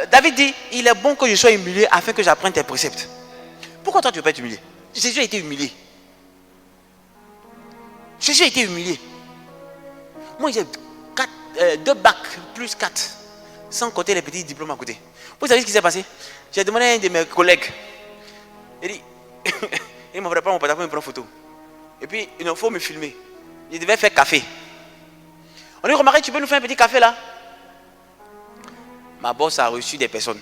David dit, il est bon que je sois humilié afin que j'apprenne tes préceptes. Pourquoi toi tu ne veux pas être humilié? Jésus a été humilié. Jésus a été humilié. Moi j'ai 2 bacs plus 4, sans compter les petits diplômes à côté. Vous savez ce qui s'est passé? J'ai demandé à un de mes collègues. Il dit, il m'a préparé mon portable, il me prend photo. Et puis, il faut me filmer. Il devait faire café. On dit, remarquez, tu peux nous faire un petit café là? Ma boss a reçu des personnes.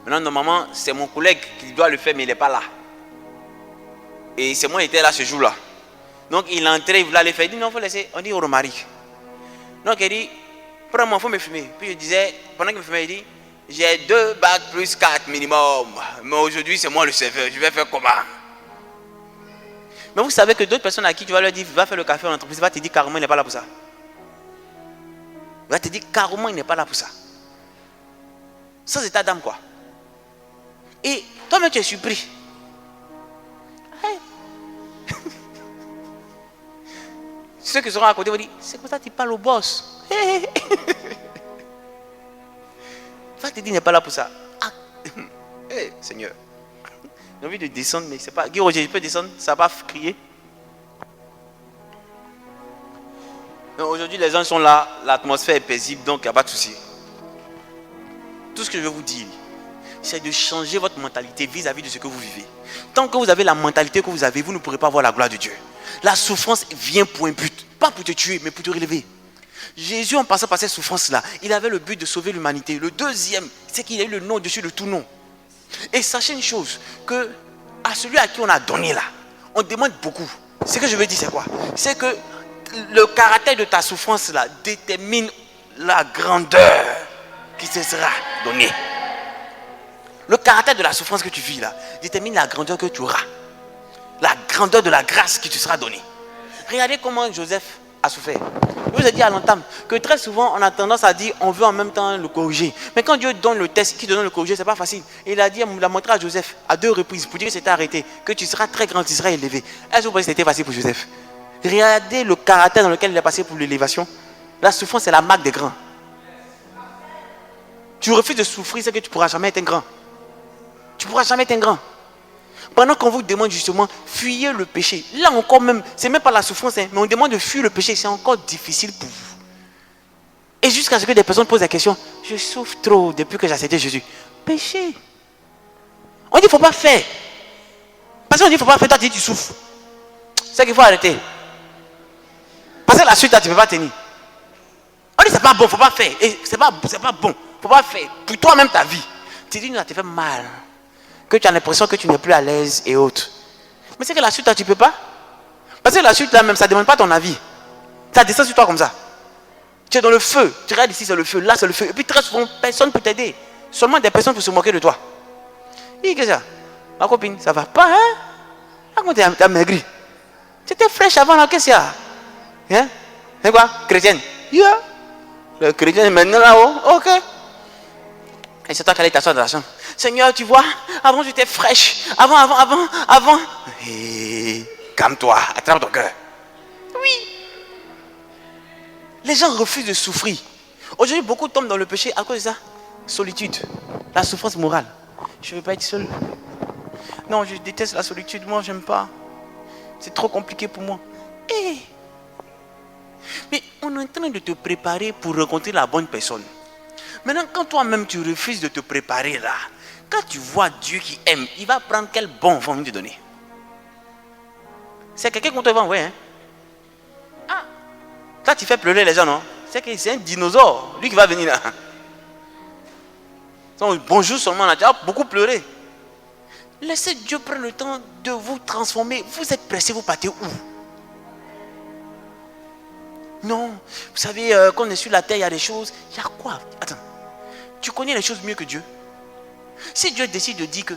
Maintenant, normalement, c'est mon collègue qui doit le faire, mais il n'est pas là. Et c'est moi qui étais là ce jour-là. Donc, il est entré, il voulait aller faire. Il dit, non, il faut laisser. On dit, on remarque. Donc, il dit, prends-moi, il faut me filmer. Puis je disais, pendant qu'il me filmait, il dit, j'ai 2 bacs plus 4 minimum. Mais aujourd'hui, c'est moi le serveur. Je vais faire comment? Mais vous savez que d'autres personnes à qui tu vas leur dire, va faire le café en entreprise, va te dire carrément, il n'est pas là pour ça. Il va te dire carrément, il n'est pas là pour ça. Sans état d'âme, quoi. Et toi-même, tu es surpris. Hey. Ceux qui seront à côté vont dire, c'est comme ça que tu parles au boss. Hey. Va te dire, il n'est pas là pour ça. Ah. Hey, Seigneur. J'ai envie de descendre, mais c'est pas. Guy Roger, je peux descendre, ça va crier. Aujourd'hui, les gens sont là, l'atmosphère est paisible, donc il n'y a pas de souci. Tout ce que je veux vous dire, c'est de changer votre mentalité vis-à-vis de ce que vous vivez. Tant que vous avez la mentalité que vous avez, vous ne pourrez pas voir la gloire de Dieu. La souffrance vient pour un but, pas pour te tuer, mais pour te relever. Jésus, en passant par cette souffrance-là, il avait le but de sauver l'humanité. Le deuxième, c'est qu'il a eu le nom dessus de tout nom. Et sachez une chose, que à celui à qui on a donné là, on demande beaucoup. Ce que je veux dire, c'est quoi? C'est que le caractère de ta souffrance là détermine la grandeur qui te sera donnée. Le caractère de la souffrance que tu vis là détermine la grandeur que tu auras. La grandeur de la grâce qui te sera donnée. Regardez comment Joseph a souffert. Je vous ai dit à l'entame que très souvent on a tendance à dire on veut en même temps le corriger. Mais quand Dieu donne le test, qui te donne le corriger, c'est pas facile. Il a dit, il a montré à Joseph à 2 reprises pour dire que c'était arrêté, que tu seras très grand, tu seras élevé. Est-ce que vous pensez que c'était facile pour Joseph? Regardez le caractère dans lequel il est passé pour l'élévation. La souffrance, c'est la marque des grands. Tu refuses de souffrir, c'est que tu ne pourras jamais être un grand. Tu ne pourras jamais être un grand. Pendant qu'on vous demande justement, fuyez le péché. Là encore même, c'est même pas la souffrance, hein, mais on demande de fuir le péché, c'est encore difficile pour vous. Et jusqu'à ce que des personnes posent la question, je souffre trop depuis que j'ai accepté Jésus. Péché. On dit, il ne faut pas faire. Parce qu'on dit, il ne faut pas faire, toi tu dis, tu souffres. C'est qu'il faut arrêter. Parce que la suite, là, tu ne peux pas tenir. On dit, c'est pas bon, il ne faut pas faire. Et c'est pas bon, il ne faut pas faire. Pour toi-même, ta vie. Tu dis, ça te fait mal. Que tu as l'impression que tu n'es plus à l'aise et autres. Mais c'est que la suite, là, tu ne peux pas. Parce que la suite, là, même, ça ne demande pas ton avis. Ça descend sur toi comme ça. Tu es dans le feu. Tu regardes ici, c'est le feu. Là, c'est le feu. Et puis, très souvent, personne ne peut t'aider. Seulement des personnes pour se moquer de toi. Qu'est-ce que c'est ça? Ma copine, ça ne va pas, hein? Comment tu as maigri? Tu étais fraîche avant, là, qu'est-ce qu'il y a? Hein? C'est quoi? Chrétienne? Yeah. Le chrétien est maintenant là-haut. Ok. Et c'est toi qui allais t'asseoir dans la chambre. Seigneur, tu vois, avant j'étais fraîche. Avant. Hey, calme-toi, attrape ton cœur. Oui. Les gens refusent de souffrir. Aujourd'hui, beaucoup tombent dans le péché à cause de ça. Solitude, la souffrance morale. Je ne veux pas être seul. Non, je déteste la solitude. Moi, j'aime pas. C'est trop compliqué pour moi. Hey. Mais on est en train de te préparer pour rencontrer la bonne personne. Maintenant, quand toi-même tu refuses de te préparer là, quand tu vois Dieu qui aime, il va prendre quel bon vent te donner. C'est quelqu'un qu'on te va envoyer. Hein? Ah, là tu fais pleurer les gens, non? C'est un dinosaure, lui qui va venir là. Donc, bonjour seulement là, tu as beaucoup pleuré. Laissez Dieu prendre le temps de vous transformer. Vous êtes pressé, vous partez où? Non, vous savez, quand on est sur la terre, il y a des choses. Il y a quoi? Attends, tu connais les choses mieux que Dieu. Si Dieu décide de dire que,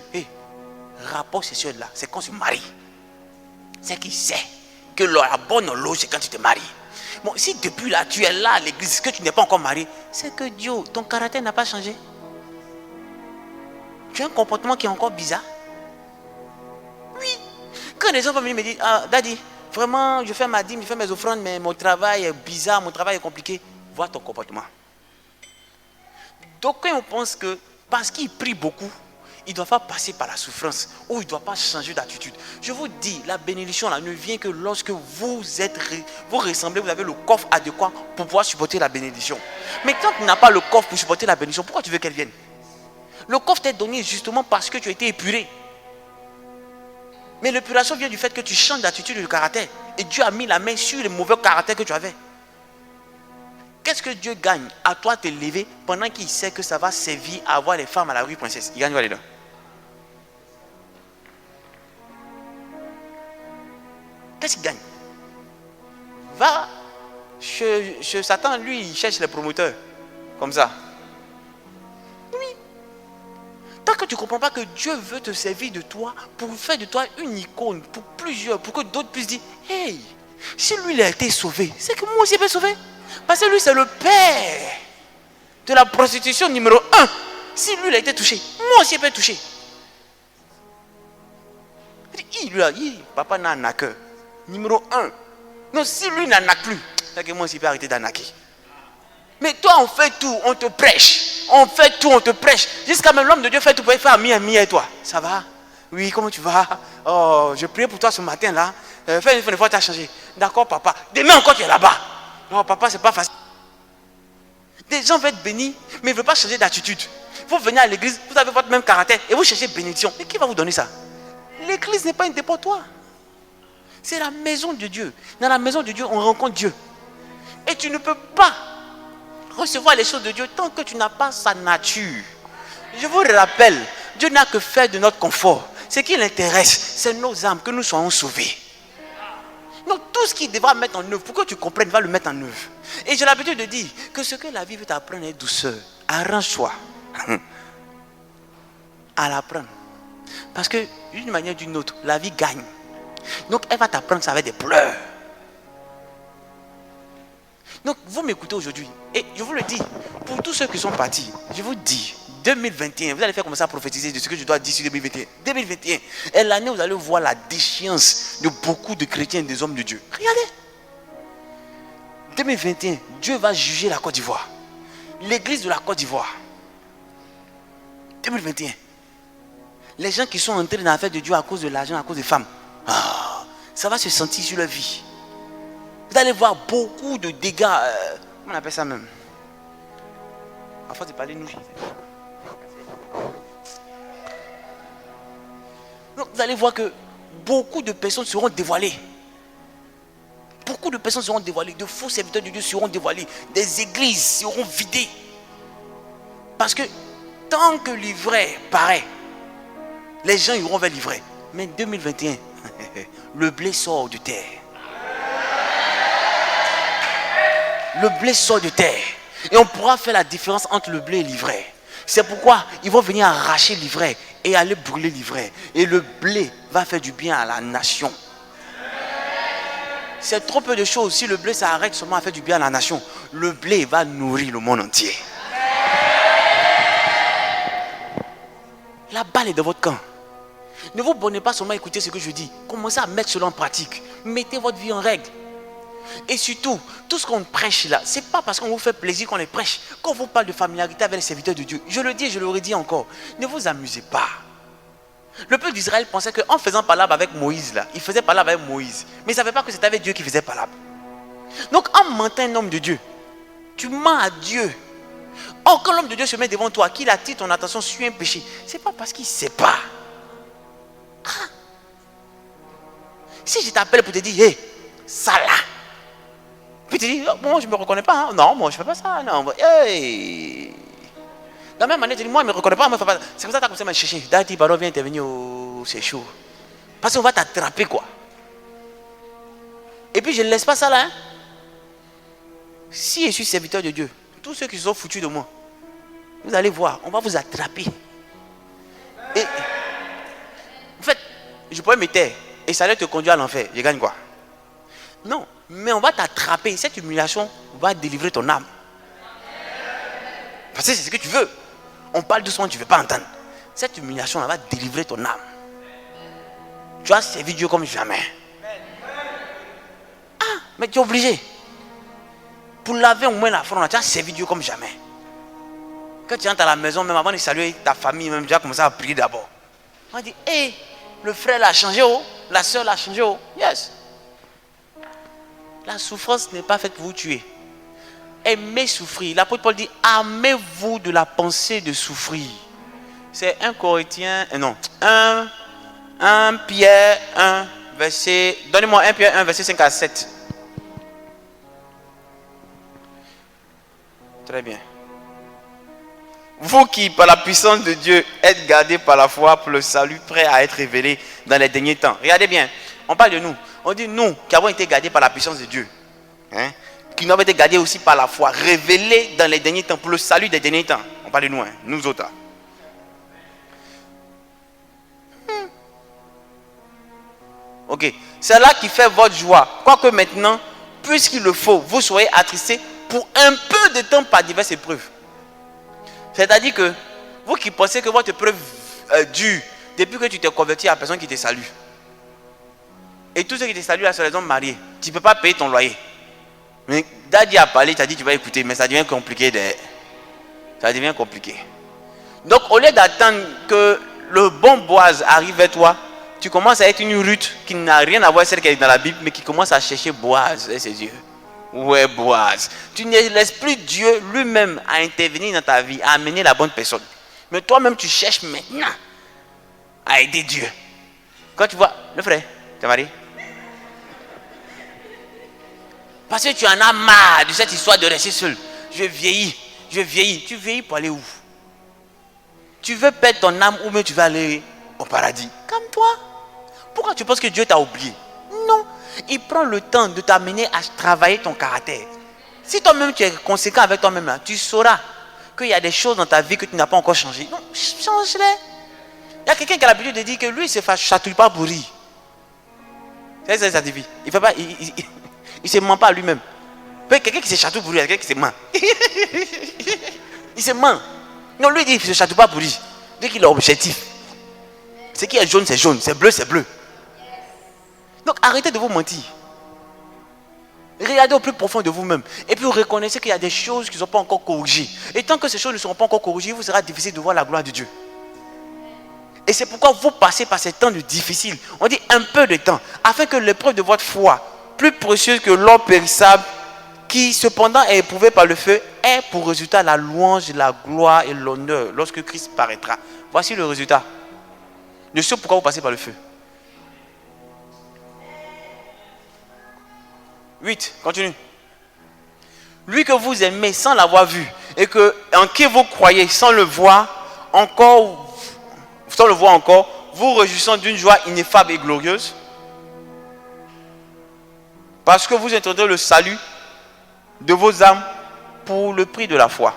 rapport sexuel là, c'est quand on se marie. C'est qu'il sait que la bonne loge, c'est quand tu te maries. Bon, si depuis là, tu es là à l'église, que tu n'es pas encore marié, c'est que Dieu, ton caractère n'a pas changé. Tu as un comportement qui est encore bizarre. Oui. Quand les gens vont venir me dire, ah, Daddy, vraiment, je fais ma dîme, je fais mes offrandes, mais mon travail est bizarre, mon travail est compliqué. Vois ton comportement. Donc, quand on pense que parce qu'il prie beaucoup, il ne doit pas passer par la souffrance ou il ne doit pas changer d'attitude. Je vous dis, la bénédiction là ne vient que lorsque vous ressemblez, vous avez le coffre adéquat pour pouvoir supporter la bénédiction. Mais quand tu n'as pas le coffre pour supporter la bénédiction, pourquoi tu veux qu'elle vienne? Le coffre t'est donné justement parce que tu as été épuré. Mais l'épuration vient du fait que tu changes d'attitude et de caractère. Et Dieu a mis la main sur les mauvais caractères que tu avais. Qu'est-ce que Dieu gagne à toi te lever pendant qu'il sait que ça va servir à avoir les femmes à la rue Princesse? Il gagne quoi là? Qu'est-ce qu'il gagne? Va chez Satan, lui, il cherche les promoteurs. Comme ça. Oui. Tant que tu ne comprends pas que Dieu veut te servir de toi pour faire de toi une icône pour plusieurs, pour que d'autres puissent dire, hey, si lui il a été sauvé, c'est que moi aussi je peux être sauvé. Parce que lui c'est le père de la prostitution numéro 1. Si lui il a été touché, moi aussi je peux être touché. Papa n'a un cœur. Numéro 1. Non, si lui n'en a plus, c'est que moi aussi je peux arrêter d'arnaquer. Mais toi on fait tout, on te prêche. On fait tout, on te prêche. Jusqu'à même l'homme de Dieu fait tout pour faire ami et toi. Ça va? Oui, comment tu vas? Oh, je priais pour toi ce matin là. Fais une fois, tu as changé. D'accord, papa. Demain encore, tu es là-bas. Non, papa, c'est pas facile. Des gens veulent être bénis, mais ils ne veulent pas changer d'attitude. Vous venez à l'église, vous avez votre même caractère et vous cherchez bénédiction. Mais qui va vous donner ça? L'église n'est pas un dépotoir. C'est la maison de Dieu. Dans la maison de Dieu, on rencontre Dieu. Et tu ne peux pas recevoir les choses de Dieu tant que tu n'as pas sa nature. Je vous rappelle, Dieu n'a que faire de notre confort. Ce qui l'intéresse, c'est nos âmes, que nous soyons sauvés. Donc tout ce qu'il devra mettre en œuvre, pour que tu comprennes, va le mettre en œuvre. Et j'ai l'habitude de dire que ce que la vie veut t'apprendre est douceur. Arrange-toi à l'apprendre. Parce que d'une manière ou d'une autre, la vie gagne. Donc elle va t'apprendre ça avec des pleurs. Donc, vous m'écoutez aujourd'hui. Et je vous le dis, pour tous ceux qui sont partis, je vous dis, 2021, vous allez faire comme ça à prophétiser de ce que je dois dire sur 2021. 2021 est l'année où vous allez voir la déchéance de beaucoup de chrétiens et des hommes de Dieu. Regardez. 2021, Dieu va juger la Côte d'Ivoire. L'église de la Côte d'Ivoire. 2021. Les gens qui sont entrés dans l'affaire de Dieu à cause de l'argent, à cause des femmes. Ça va se sentir sur leur vie. Vous allez voir beaucoup de dégâts. Comment on appelle ça même? À force de parler nous. Donc vous allez voir que beaucoup de personnes seront dévoilées. Beaucoup de personnes seront dévoilées. De faux serviteurs de Dieu seront dévoilés. Des églises seront vidées. Parce que tant que l'ivraie paraît, les gens iront vers l'ivraie. Mais 2021, le blé sort de terre. Le blé sort de terre. Et on pourra faire la différence entre le blé et l'ivraie. C'est pourquoi ils vont venir arracher l'ivraie et aller brûler l'ivraie. Et le blé va faire du bien à la nation. C'est trop peu de choses. Si le blé s'arrête seulement à faire du bien à la nation, le blé va nourrir le monde entier. La balle est dans votre camp. Ne vous bornez pas seulement à écouter ce que je dis. Commencez à mettre cela en pratique. Mettez votre vie en règle. Et surtout, tout ce qu'on prêche là, ce n'est pas parce qu'on vous fait plaisir qu'on les prêche. Quand on vous parle de familiarité avec les serviteurs de Dieu, je le dis et je le redis encore, ne vous amusez pas. Le peuple d'Israël pensait qu'en faisant palabre avec Moïse là, il faisait palabre avec Moïse. Mais il ne savait pas que c'était avec Dieu qui faisait palabre. Donc en mentant un homme de Dieu, tu mens à Dieu. Or quand l'homme de Dieu se met devant toi, qu'il attire ton attention sur un péché, ce n'est pas parce qu'il ne sait pas. Si je t'appelle pour te dire, hé, ça là. Puis tu dis, oh, bon, je ne me reconnais pas. Hein. Non, moi je ne fais pas ça. Non. Hey. La même année, tu dis, moi je ne me reconnais pas. Moi, je fais pas ça. C'est comme ça que tu as commencé à me chercher. Dati, pardon, viens intervenir. C'est chaud. Parce qu'on va t'attraper, quoi. Et puis je ne laisse pas ça là. Hein. Si je suis serviteur de Dieu, tous ceux qui sont foutus de moi, vous allez voir, on va vous attraper. Et en fait, je pourrais me taire et ça allait te conduire à l'enfer. Je gagne quoi? Non, mais on va t'attraper. Cette humiliation va délivrer ton âme. Parce que c'est ce que tu veux. On parle doucement, tu ne veux pas entendre. Cette humiliation va délivrer ton âme. Tu as servi Dieu comme jamais. Ah, mais tu es obligé. Pour laver au moins la fronde, tu as servi Dieu comme jamais. Quand tu entres à la maison, même avant de saluer ta famille, même tu as commencé à prier d'abord. On dit, hé, le frère l'a changé, oh, la soeur l'a changé, oh, yes. La souffrance n'est pas faite pour vous tuer. Aimez souffrir. L'apôtre Paul dit, armez-vous de la pensée de souffrir. C'est 1 Corinthiens, non, 1 Pierre 1, verset, donnez-moi 1 Pierre 1, verset 5 à 7. Très bien. Vous qui, par la puissance de Dieu, êtes gardés par la foi pour le salut, prêt à être révélé dans les derniers temps. Regardez bien, on parle de nous. On dit nous qui avons été gardés par la puissance de Dieu. Hein, qui nous avons été gardés aussi par la foi, révélés dans les derniers temps, pour le salut des derniers temps. On parle de nous, hein, nous autres. Ok, c'est là qui fait votre joie. Quoique maintenant, puisqu'il le faut, vous soyez attristés pour un peu de temps par diverses épreuves. C'est-à-dire que vous qui pensez que votre épreuve dure depuis que tu t'es converti à la personne qui te salue. Et tous ceux qui te saluent là sont les hommes mariés. Tu ne peux pas payer ton loyer. Mais Daddy a parlé, tu as dit tu vas écouter, mais ça devient compliqué. Ça devient compliqué. Donc au lieu d'attendre que le bon Boaz arrive vers toi, tu commences à être une Ruth qui n'a rien à voir avec celle qui est dans la Bible, mais qui commence à chercher Boaz et ses yeux. Ouais, Boaz. Tu ne laisses plus Dieu lui-même à intervenir dans ta vie, à amener la bonne personne. Mais toi-même, tu cherches maintenant à aider Dieu. Quand tu vois, le frère, t'es marié? Parce que tu en as marre de cette histoire de rester seul. Je vieillis. Tu vieillis pour aller où? Tu veux perdre ton âme ou bien tu veux aller au paradis? Calme-toi. Pourquoi tu penses que Dieu t'a oublié? Non. Il prend le temps de t'amener à travailler ton caractère. Si toi-même tu es conséquent avec toi-même, tu sauras qu'il y a des choses dans ta vie que tu n'as pas encore changé. Non, change-les. Il y a quelqu'un qui a l'habitude de dire que lui, il ne se chatouille pas pour rire. C'est ça, ça signifie. Il ne se ment pas à lui-même. Quelqu'un qui se chatouille pour lui, quelqu'un qui se ment. Il se ment. Non, lui dit qu'il ne se chatouille pas pour lui. Dès qu'il est objectif. Ce qui est jaune, c'est jaune. C'est bleu, c'est bleu. Donc arrêtez de vous mentir. Regardez au plus profond de vous-même. Et puis reconnaissez qu'il y a des choses qui ne sont pas encore corrigées. Et tant que ces choses ne seront pas encore corrigées, il vous sera difficile de voir la gloire de Dieu. Et c'est pourquoi vous passez par ces temps de difficile. On dit un peu de temps. Afin que l'épreuve de votre foi, plus précieuse que l'or périssable, qui cependant est éprouvé par le feu, ait pour résultat la louange, la gloire et l'honneur lorsque Christ paraîtra. Voici le résultat. Je sais pourquoi vous passez par le feu. 8, continue. Lui que vous aimez sans l'avoir vu et en qui vous croyez sans le voir encore, vous réjouissant d'une joie ineffable et glorieuse, parce que vous entendrez le salut de vos âmes pour le prix de la foi.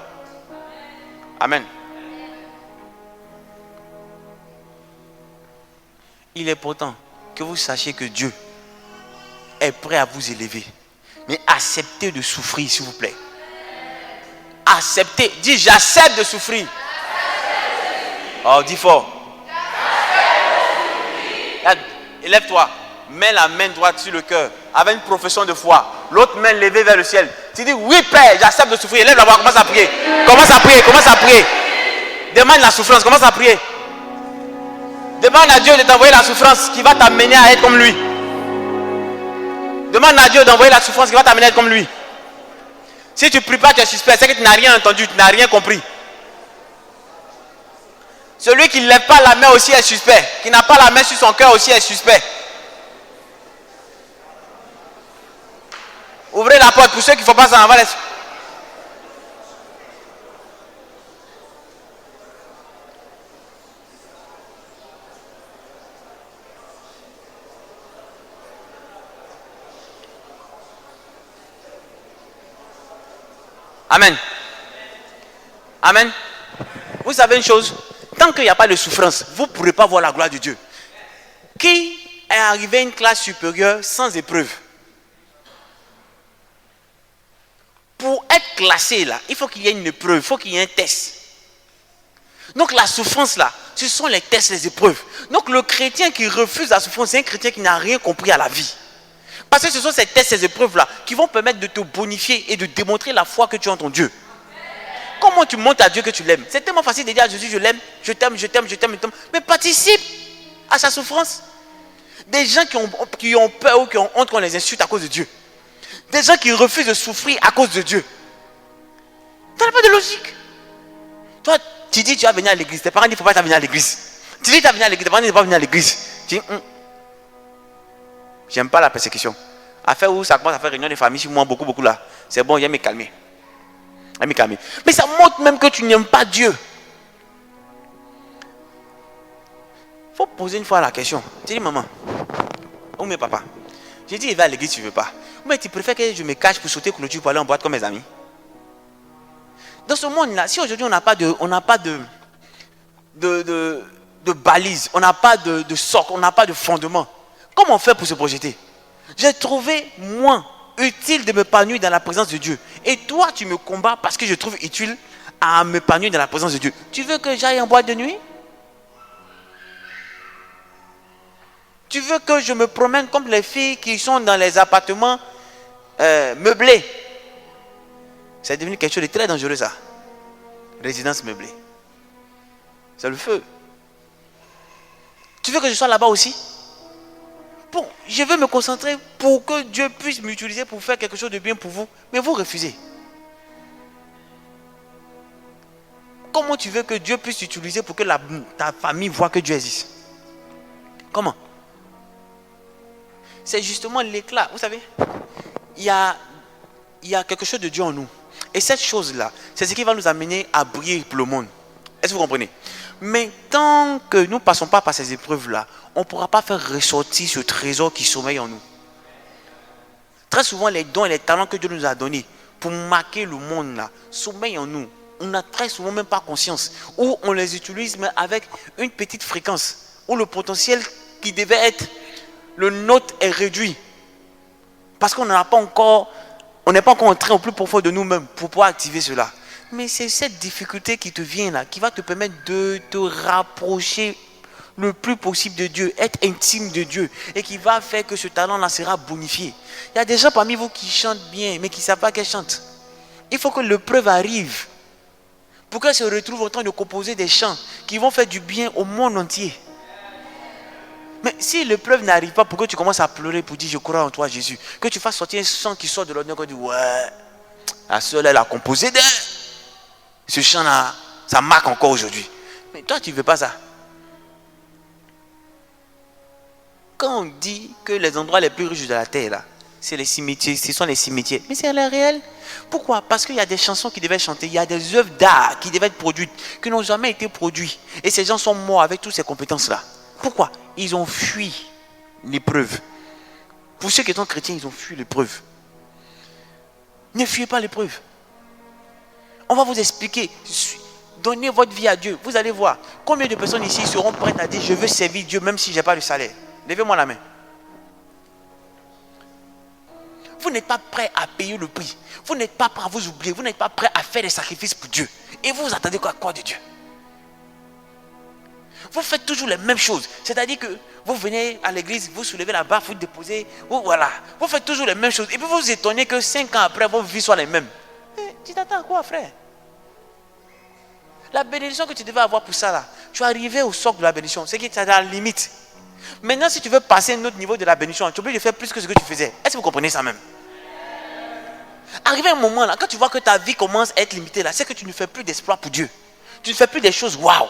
Amen. Il est important que vous sachiez que Dieu est prêt à vous élever. Mais acceptez de souffrir, s'il vous plaît. Acceptez. Dis, j'accepte de souffrir. Oh, dis fort. Élève-toi. Mets la main droite sur le cœur avec une profession de foi. L'autre main levée vers le ciel. Tu dis, oui Père, j'accepte de souffrir. Lève la voix, commence à prier. Commence à prier, commence à prier. Demande la souffrance, commence à prier. Demande à Dieu de t'envoyer la souffrance qui va t'amener à être comme lui. Demande à Dieu d'envoyer la souffrance qui va t'amener à être comme lui. Si tu ne pries pas, tu es suspect. C'est que tu n'as rien entendu, tu n'as rien compris. Celui qui ne lève pas la main aussi est suspect. Qui n'a pas la main sur son cœur aussi est suspect. Ouvrez la porte pour ceux qui ne font pas ça. Amen. Amen. Vous savez une chose, tant qu'il n'y a pas de souffrance, vous ne pourrez pas voir la gloire de Dieu. Qui est arrivé à une classe supérieure sans épreuve? Pour être classé là, il faut qu'il y ait une épreuve, il faut qu'il y ait un test. Donc la souffrance là, ce sont les tests, les épreuves. Donc le chrétien qui refuse la souffrance, c'est un chrétien qui n'a rien compris à la vie. Parce que ce sont ces tests, ces épreuves-là qui vont permettre de te bonifier et de démontrer la foi que tu as en ton Dieu. Comment tu montres à Dieu que tu l'aimes? C'est tellement facile de dire à Jésus, je l'aime, je t'aime, je t'aime, je t'aime, je t'aime. Mais participe à sa souffrance. Des gens qui ont peur ou qui ont honte qu'on les insulte à cause de Dieu. Des gens qui refusent de souffrir à cause de Dieu. Ça n'a pas de logique. Toi, tu dis tu vas venir à l'église. Tes parents disent qu'il ne faut pas venir à l'église. Tu dis tu vas venir à l'église. Tes parents disent qu'il ne faut pas venir à l'église. Tu dis, j'aime pas la persécution. Affaire où ça commence à faire réunion de famille sur moi, beaucoup là. C'est bon, il me calmer. Il me calmer. Mais ça montre même que tu n'aimes pas Dieu. Il faut poser une fois la question. Tu dis, maman, où est papa? J'ai dit, il va à l'église, tu ne veux pas. Mais tu préfères que je me cache pour sauter clôture pour aller en boîte comme mes amis? Dans ce monde-là, si aujourd'hui on n'a pas de balise, on n'a pas de socle, on n'a pas de fondement, comment on fait pour se projeter? J'ai trouvé moins utile de m'épanouir dans la présence de Dieu. Et toi, tu me combats parce que je trouve utile à m'épanouir dans la présence de Dieu. Tu veux que j'aille en boîte de nuit? Tu veux que je me promène comme les filles qui sont dans les appartements meublés? C'est devenu quelque chose de très dangereux ça. Résidence meublée. C'est le feu. Tu veux que je sois là-bas aussi? Bon, je veux me concentrer pour que Dieu puisse m'utiliser pour faire quelque chose de bien pour vous. Mais vous refusez. Comment tu veux que Dieu puisse t'utiliser pour que ta famille voit que Dieu existe? Comment? C'est justement l'éclat. Vous savez, il y a quelque chose de Dieu en nous. Et cette chose-là, c'est ce qui va nous amener à briller pour le monde. Est-ce que vous comprenez? Mais tant que nous ne passons pas par ces épreuves-là, on ne pourra pas faire ressortir ce trésor qui sommeille en nous. Très souvent, les dons et les talents que Dieu nous a donnés pour marquer le monde là, sommeillent en nous. On n'a très souvent même pas conscience. Ou on les utilise mais avec une petite fréquence. Où le potentiel qui devait être le nôtre est réduit. Parce qu'on n'a pas encore On n'est pas encore entré au plus profond de nous-mêmes pour pouvoir activer cela. Mais c'est cette difficulté qui te vient là, qui va te permettre de te rapprocher le plus possible de Dieu, être intime de Dieu, et qui va faire que ce talent-là sera bonifié. Il y a des gens parmi vous qui chantent bien, mais qui ne savent pas qu'elles chantent. Il faut que l'épreuve arrive pour qu'elles se retrouvent en train de composer des chants qui vont faire du bien au monde entier. Mais si l'épreuve n'arrive pas pour que tu commences à pleurer pour dire je crois en toi Jésus, que tu fasses sortir un chant qui sort de l'ordinaire, que tu dis ouais, la seule elle a composé d'elle. Ce chant-là, ça marque encore aujourd'hui. Mais toi tu ne veux pas ça. Quand on dit que les endroits les plus riches de la terre là, c'est les cimetières, ce sont les cimetières. Mais c'est l'air réel. Pourquoi? Parce qu'il y a des chansons qui devaient chanter, il y a des œuvres d'art qui devaient être produites, qui n'ont jamais été produites. Et ces gens sont morts avec toutes ces compétences-là. Pourquoi? Ils ont fui l'épreuve. Pour ceux qui sont chrétiens, ils ont fui l'épreuve. Ne fuyez pas l'épreuve. On va vous expliquer. Donnez votre vie à Dieu. Vous allez voir combien de personnes ici seront prêtes à dire je veux servir Dieu même si je n'ai pas de salaire. Levez-moi la main. Vous n'êtes pas prêt à payer le prix. Vous n'êtes pas prêt à vous oublier. Vous n'êtes pas prêt à faire des sacrifices pour Dieu. Et vous attendez quoi de Dieu? Vous faites toujours les mêmes choses. C'est-à-dire que vous venez à l'église, vous soulevez la barre, vous déposez, voilà. Vous faites toujours les mêmes choses. Et puis vous vous étonnez que 5 ans après, vos vies soient les mêmes. Tu t'attends à quoi, frère? La bénédiction que tu devais avoir pour ça, là, tu es arrivé au socle de la bénédiction. C'est que tu as la limite. Maintenant, si tu veux passer à un autre niveau de la bénédiction, tu es obligé de faire plus que ce que tu faisais. Est-ce que vous comprenez ça même? Arrivé à un moment, là, quand tu vois que ta vie commence à être limitée, là, c'est que tu ne fais plus d'espoir pour Dieu. Tu ne fais plus des choses waouh.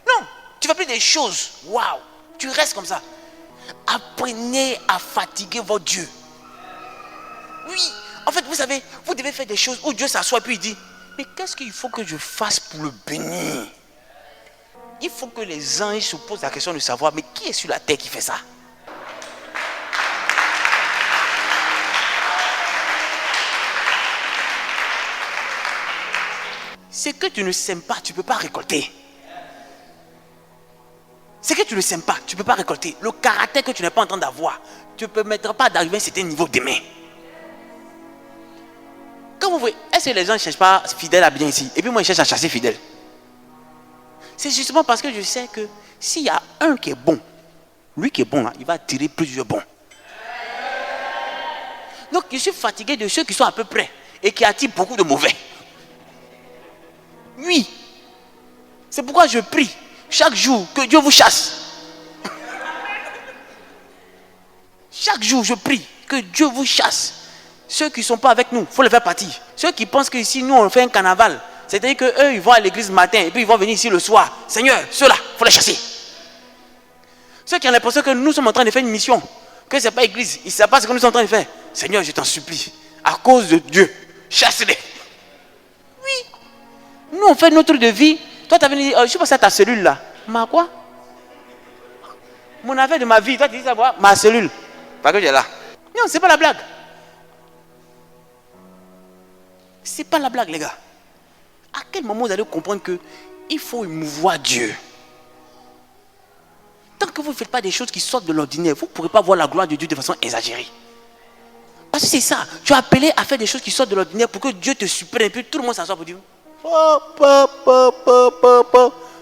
Non, tu ne fais plus des choses waouh. Tu restes comme ça. Apprenez à fatiguer votre Dieu. Oui, en fait, vous savez, vous devez faire des choses où Dieu s'assoit et puis il dit, mais qu'est-ce qu'il faut que je fasse pour le bénir? Il faut que les anges se posent la question de savoir, mais qui est sur la terre qui fait ça? Ce que tu ne sèmes pas, tu ne peux pas récolter. Ce que tu ne sèmes pas, tu ne peux pas récolter. Le caractère que tu n'es pas en train d'avoir, tu ne permettras pas d'arriver à un certain niveau demain. Quand vous voyez, est-ce que les gens ne cherchent pas fidèles à bien ici? Et puis moi, ils cherchent à chasser fidèles. C'est justement parce que je sais que s'il y a un qui est bon, lui qui est bon, là, il va attirer plusieurs bons. Donc je suis fatigué de ceux qui sont à peu près et qui attirent beaucoup de mauvais. Oui. C'est pourquoi je prie chaque jour que Dieu vous chasse. Chaque jour je prie que Dieu vous chasse. Ceux qui ne sont pas avec nous, il faut les faire partir. Ceux qui pensent que ici nous on fait un carnaval, c'est-à-dire qu'eux ils vont à l'église le matin et puis ils vont venir ici le soir. Seigneur, ceux-là, il faut les chasser. Ceux qui ont l'impression que nous sommes en train de faire une mission, que ce n'est pas église, ils ne savent pas ce que nous sommes en train de faire. Seigneur, je t'en supplie, à cause de Dieu, chasse-les. Oui. Nous on fait notre truc de vie. Toi tu as venu dire, je suis passé à ta cellule là. Ma quoi? Mon affaire de ma vie, toi tu dis ça, ma cellule. Parce que j'ai là. Non, c'est pas la blague. C'est pas la blague, les gars. À quel moment vous allez comprendre que il faut émouvoir Dieu? Tant que vous ne faites pas des choses qui sortent de l'ordinaire, vous ne pourrez pas voir la gloire de Dieu de façon exagérée. Parce que c'est ça. Tu es appelé à faire des choses qui sortent de l'ordinaire pour que Dieu te supprime. Et puis tout le monde s'assoit pour dire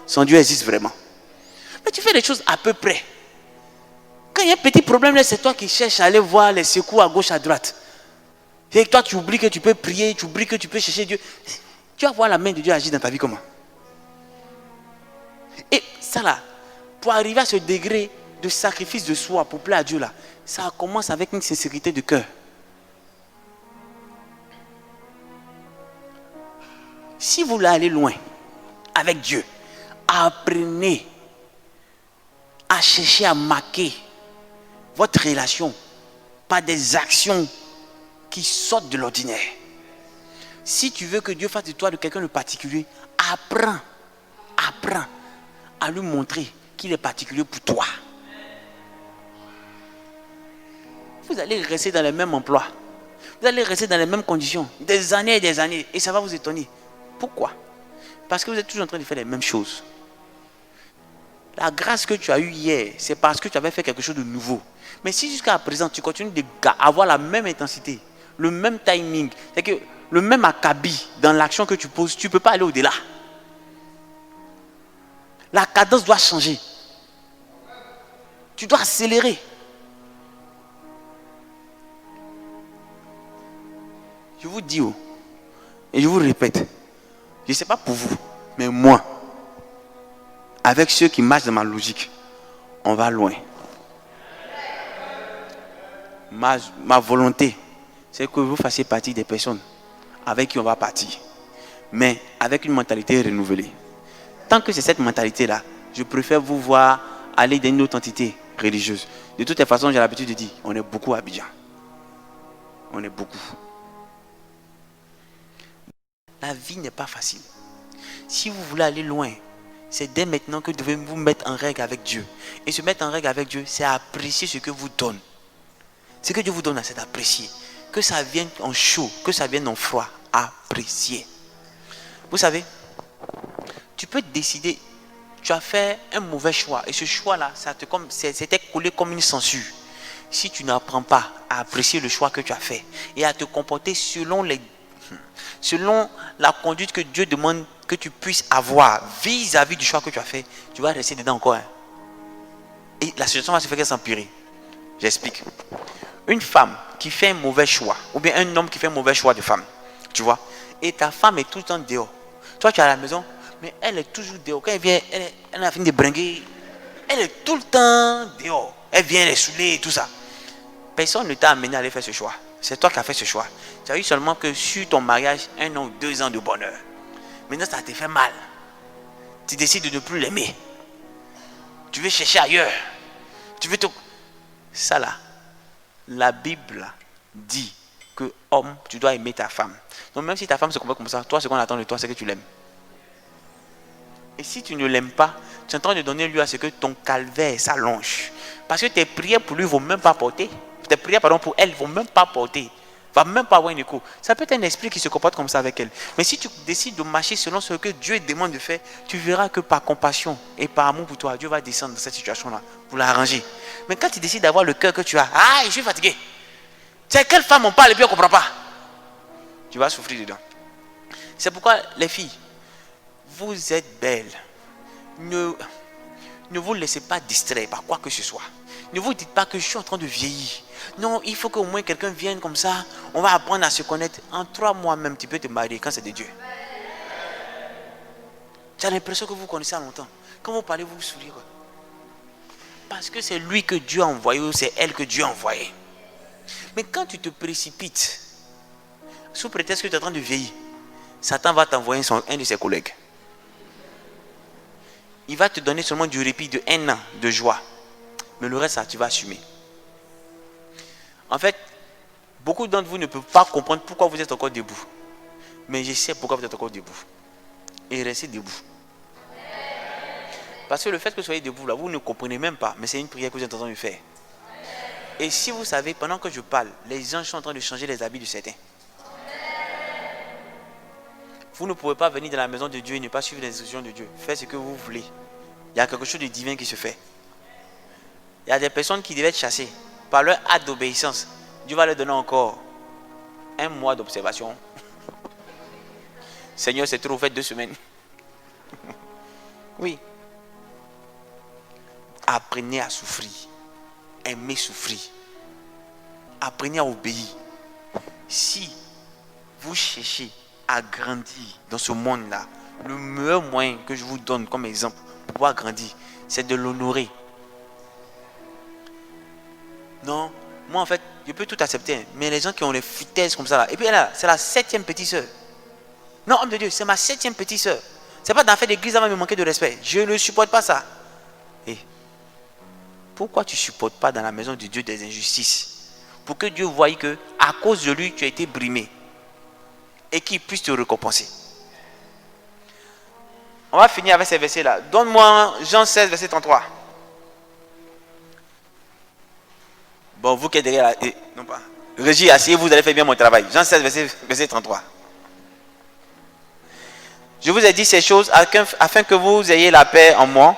son Dieu existe vraiment. Mais tu fais des choses à peu près. Quand il y a un petit problème, c'est toi qui cherches à aller voir les secours à gauche, à droite. Et toi, tu oublies que tu peux prier, tu oublies que tu peux chercher Dieu. Tu vas voir la main de Dieu agir dans ta vie comment? Et ça là, pour arriver à ce degré de sacrifice de soi pour plaire à Dieu là, ça commence avec une sincérité de cœur. Si vous voulez aller loin avec Dieu, apprenez à chercher à marquer votre relation par des actions qui sortent de l'ordinaire. Si tu veux que Dieu fasse de toi de quelqu'un de particulier, apprends à lui montrer qu'il est particulier pour toi. Vous allez rester dans les mêmes emplois. Vous allez rester dans les mêmes conditions, des années et des années, et ça va vous étonner. Pourquoi? Parce que vous êtes toujours en train de faire les mêmes choses. La grâce que tu as eue hier, c'est parce que tu avais fait quelque chose de nouveau. Mais si jusqu'à présent, tu continues d'avoir la même intensité, le même timing, c'est que le même acabit dans l'action que tu poses, tu ne peux pas aller au-delà. La cadence doit changer. Tu dois accélérer. Je vous dis, et je vous répète, je ne sais pas pour vous, mais moi, avec ceux qui marchent dans ma logique, on va loin. Ma volonté, c'est que vous fassiez partie des personnes avec qui on va partir, mais avec une mentalité renouvelée. Tant que c'est cette mentalité-là, je préfère vous voir aller dans une autre entité religieuse. De toutes les façons, j'ai l'habitude de dire, on est beaucoup à Abidjan. On est beaucoup. La vie n'est pas facile. Si vous voulez aller loin, c'est dès maintenant que vous devez vous mettre en règle avec Dieu. Et se mettre en règle avec Dieu, c'est apprécier ce que vous donne. Ce que Dieu vous donne, c'est d'apprécier. Que ça vienne en chaud, que ça vienne en froid, apprécier. Vous savez, tu peux décider, tu as fait un mauvais choix. Et ce choix-là, c'était collé comme une censure. Si tu n'apprends pas à apprécier le choix que tu as fait et à te comporter selon la conduite que Dieu demande que tu puisses avoir vis-à-vis du choix que tu as fait, tu vas rester dedans encore. Et la situation va se faire qu'elle s'empirer. J'explique. Une femme qui fait un mauvais choix, ou bien un homme qui fait un mauvais choix de femme, tu vois, et ta femme est tout le temps dehors. Toi, tu es à la maison, mais elle est toujours dehors. Quand elle vient, elle a fini de bringuer. Elle est tout le temps dehors. Elle vient les saouler et tout ça. Personne ne t'a amené à aller faire ce choix. C'est toi qui as fait ce choix. Tu as eu seulement que sur ton mariage, 1 an ou 2 ans de bonheur. Maintenant, ça te fait mal. Tu décides de ne plus l'aimer. Tu veux chercher ailleurs. Tu veux te... Ça là, la Bible dit que homme, tu dois aimer ta femme. Donc même si ta femme se comporte comme ça, toi, ce qu'on attend de toi, c'est que tu l'aimes. Et si tu ne l'aimes pas, tu es en train de donner lieu à ce que ton calvaire s'allonge. Parce que tes prières pour lui ne vont même pas porter. Tes prières pour elle ne vont même pas porter. Ne va même pas avoir un écho. Ça peut être un esprit qui se comporte comme ça avec elle. Mais si tu décides de marcher selon ce que Dieu demande de faire, tu verras que par compassion et par amour pour toi, Dieu va descendre dans cette situation-là pour l'arranger. Mais quand tu décides d'avoir le cœur que tu as, je suis fatigué. Tu sais, quelle femme on parle et puis on ne comprend pas. Tu vas souffrir dedans. C'est pourquoi les filles, vous êtes belles. Ne vous laissez pas distraire par quoi que ce soit. Ne vous dites pas que je suis en train de vieillir. Non, il faut qu'au moins quelqu'un vienne comme ça. On va apprendre à se connaître. En 3 mois même, tu peux te marier quand c'est de Dieu. Tu as l'impression que vous connaissez à longtemps. Quand vous parlez, vous vous souriez. Parce que c'est lui que Dieu a envoyé ou c'est elle que Dieu a envoyé. Mais quand tu te précipites, sous prétexte que tu es en train de vieillir, Satan va t'envoyer un de ses collègues. Il va te donner seulement du répit de 1 an de joie. Mais le reste, ça, tu vas assumer. En fait, beaucoup d'entre vous ne peuvent pas comprendre pourquoi vous êtes encore debout. Mais je sais pourquoi vous êtes encore debout. Et restez debout. Parce que le fait que vous soyez debout, là, vous ne comprenez même pas. Mais c'est une prière que vous êtes en train de faire. Et si vous savez, pendant que je parle, les anges sont en train de changer les habits de certains. Vous ne pouvez pas venir dans la maison de Dieu et ne pas suivre les instructions de Dieu. Faites ce que vous voulez. Il y a quelque chose de divin qui se fait. Il y a des personnes qui devaient être chassées. Par leur acte d'obéissance, Dieu va leur donner encore 1 mois d'observation. Seigneur, c'est trop, faites 2 semaines. Oui. Apprenez à souffrir. Aimez souffrir. Apprenez à obéir. Si vous cherchez à grandir dans ce monde-là, le meilleur moyen que je vous donne comme exemple pour pouvoir grandir, c'est de l'honorer. Non, moi en fait, je peux tout accepter, mais les gens qui ont les foutaises comme ça là, et puis là, c'est la 7e petite soeur. Non, homme de Dieu, c'est ma 7e petite soeur. C'est pas d'en faire d'église avant de me manquer de respect. Je ne supporte pas ça. Et pourquoi tu ne supportes pas dans la maison de Dieu des injustices? Pour que Dieu voie que à cause de lui, tu as été brimé. Et qu'il puisse te récompenser. On va finir avec ces versets-là. Donne-moi Jean 16, verset 33. Bon, vous qui êtes derrière la... non pas. Régie, asseyez-vous, vous allez faire bien mon travail. Jean 16, verset 33. Je vous ai dit ces choses afin que vous ayez la paix en moi.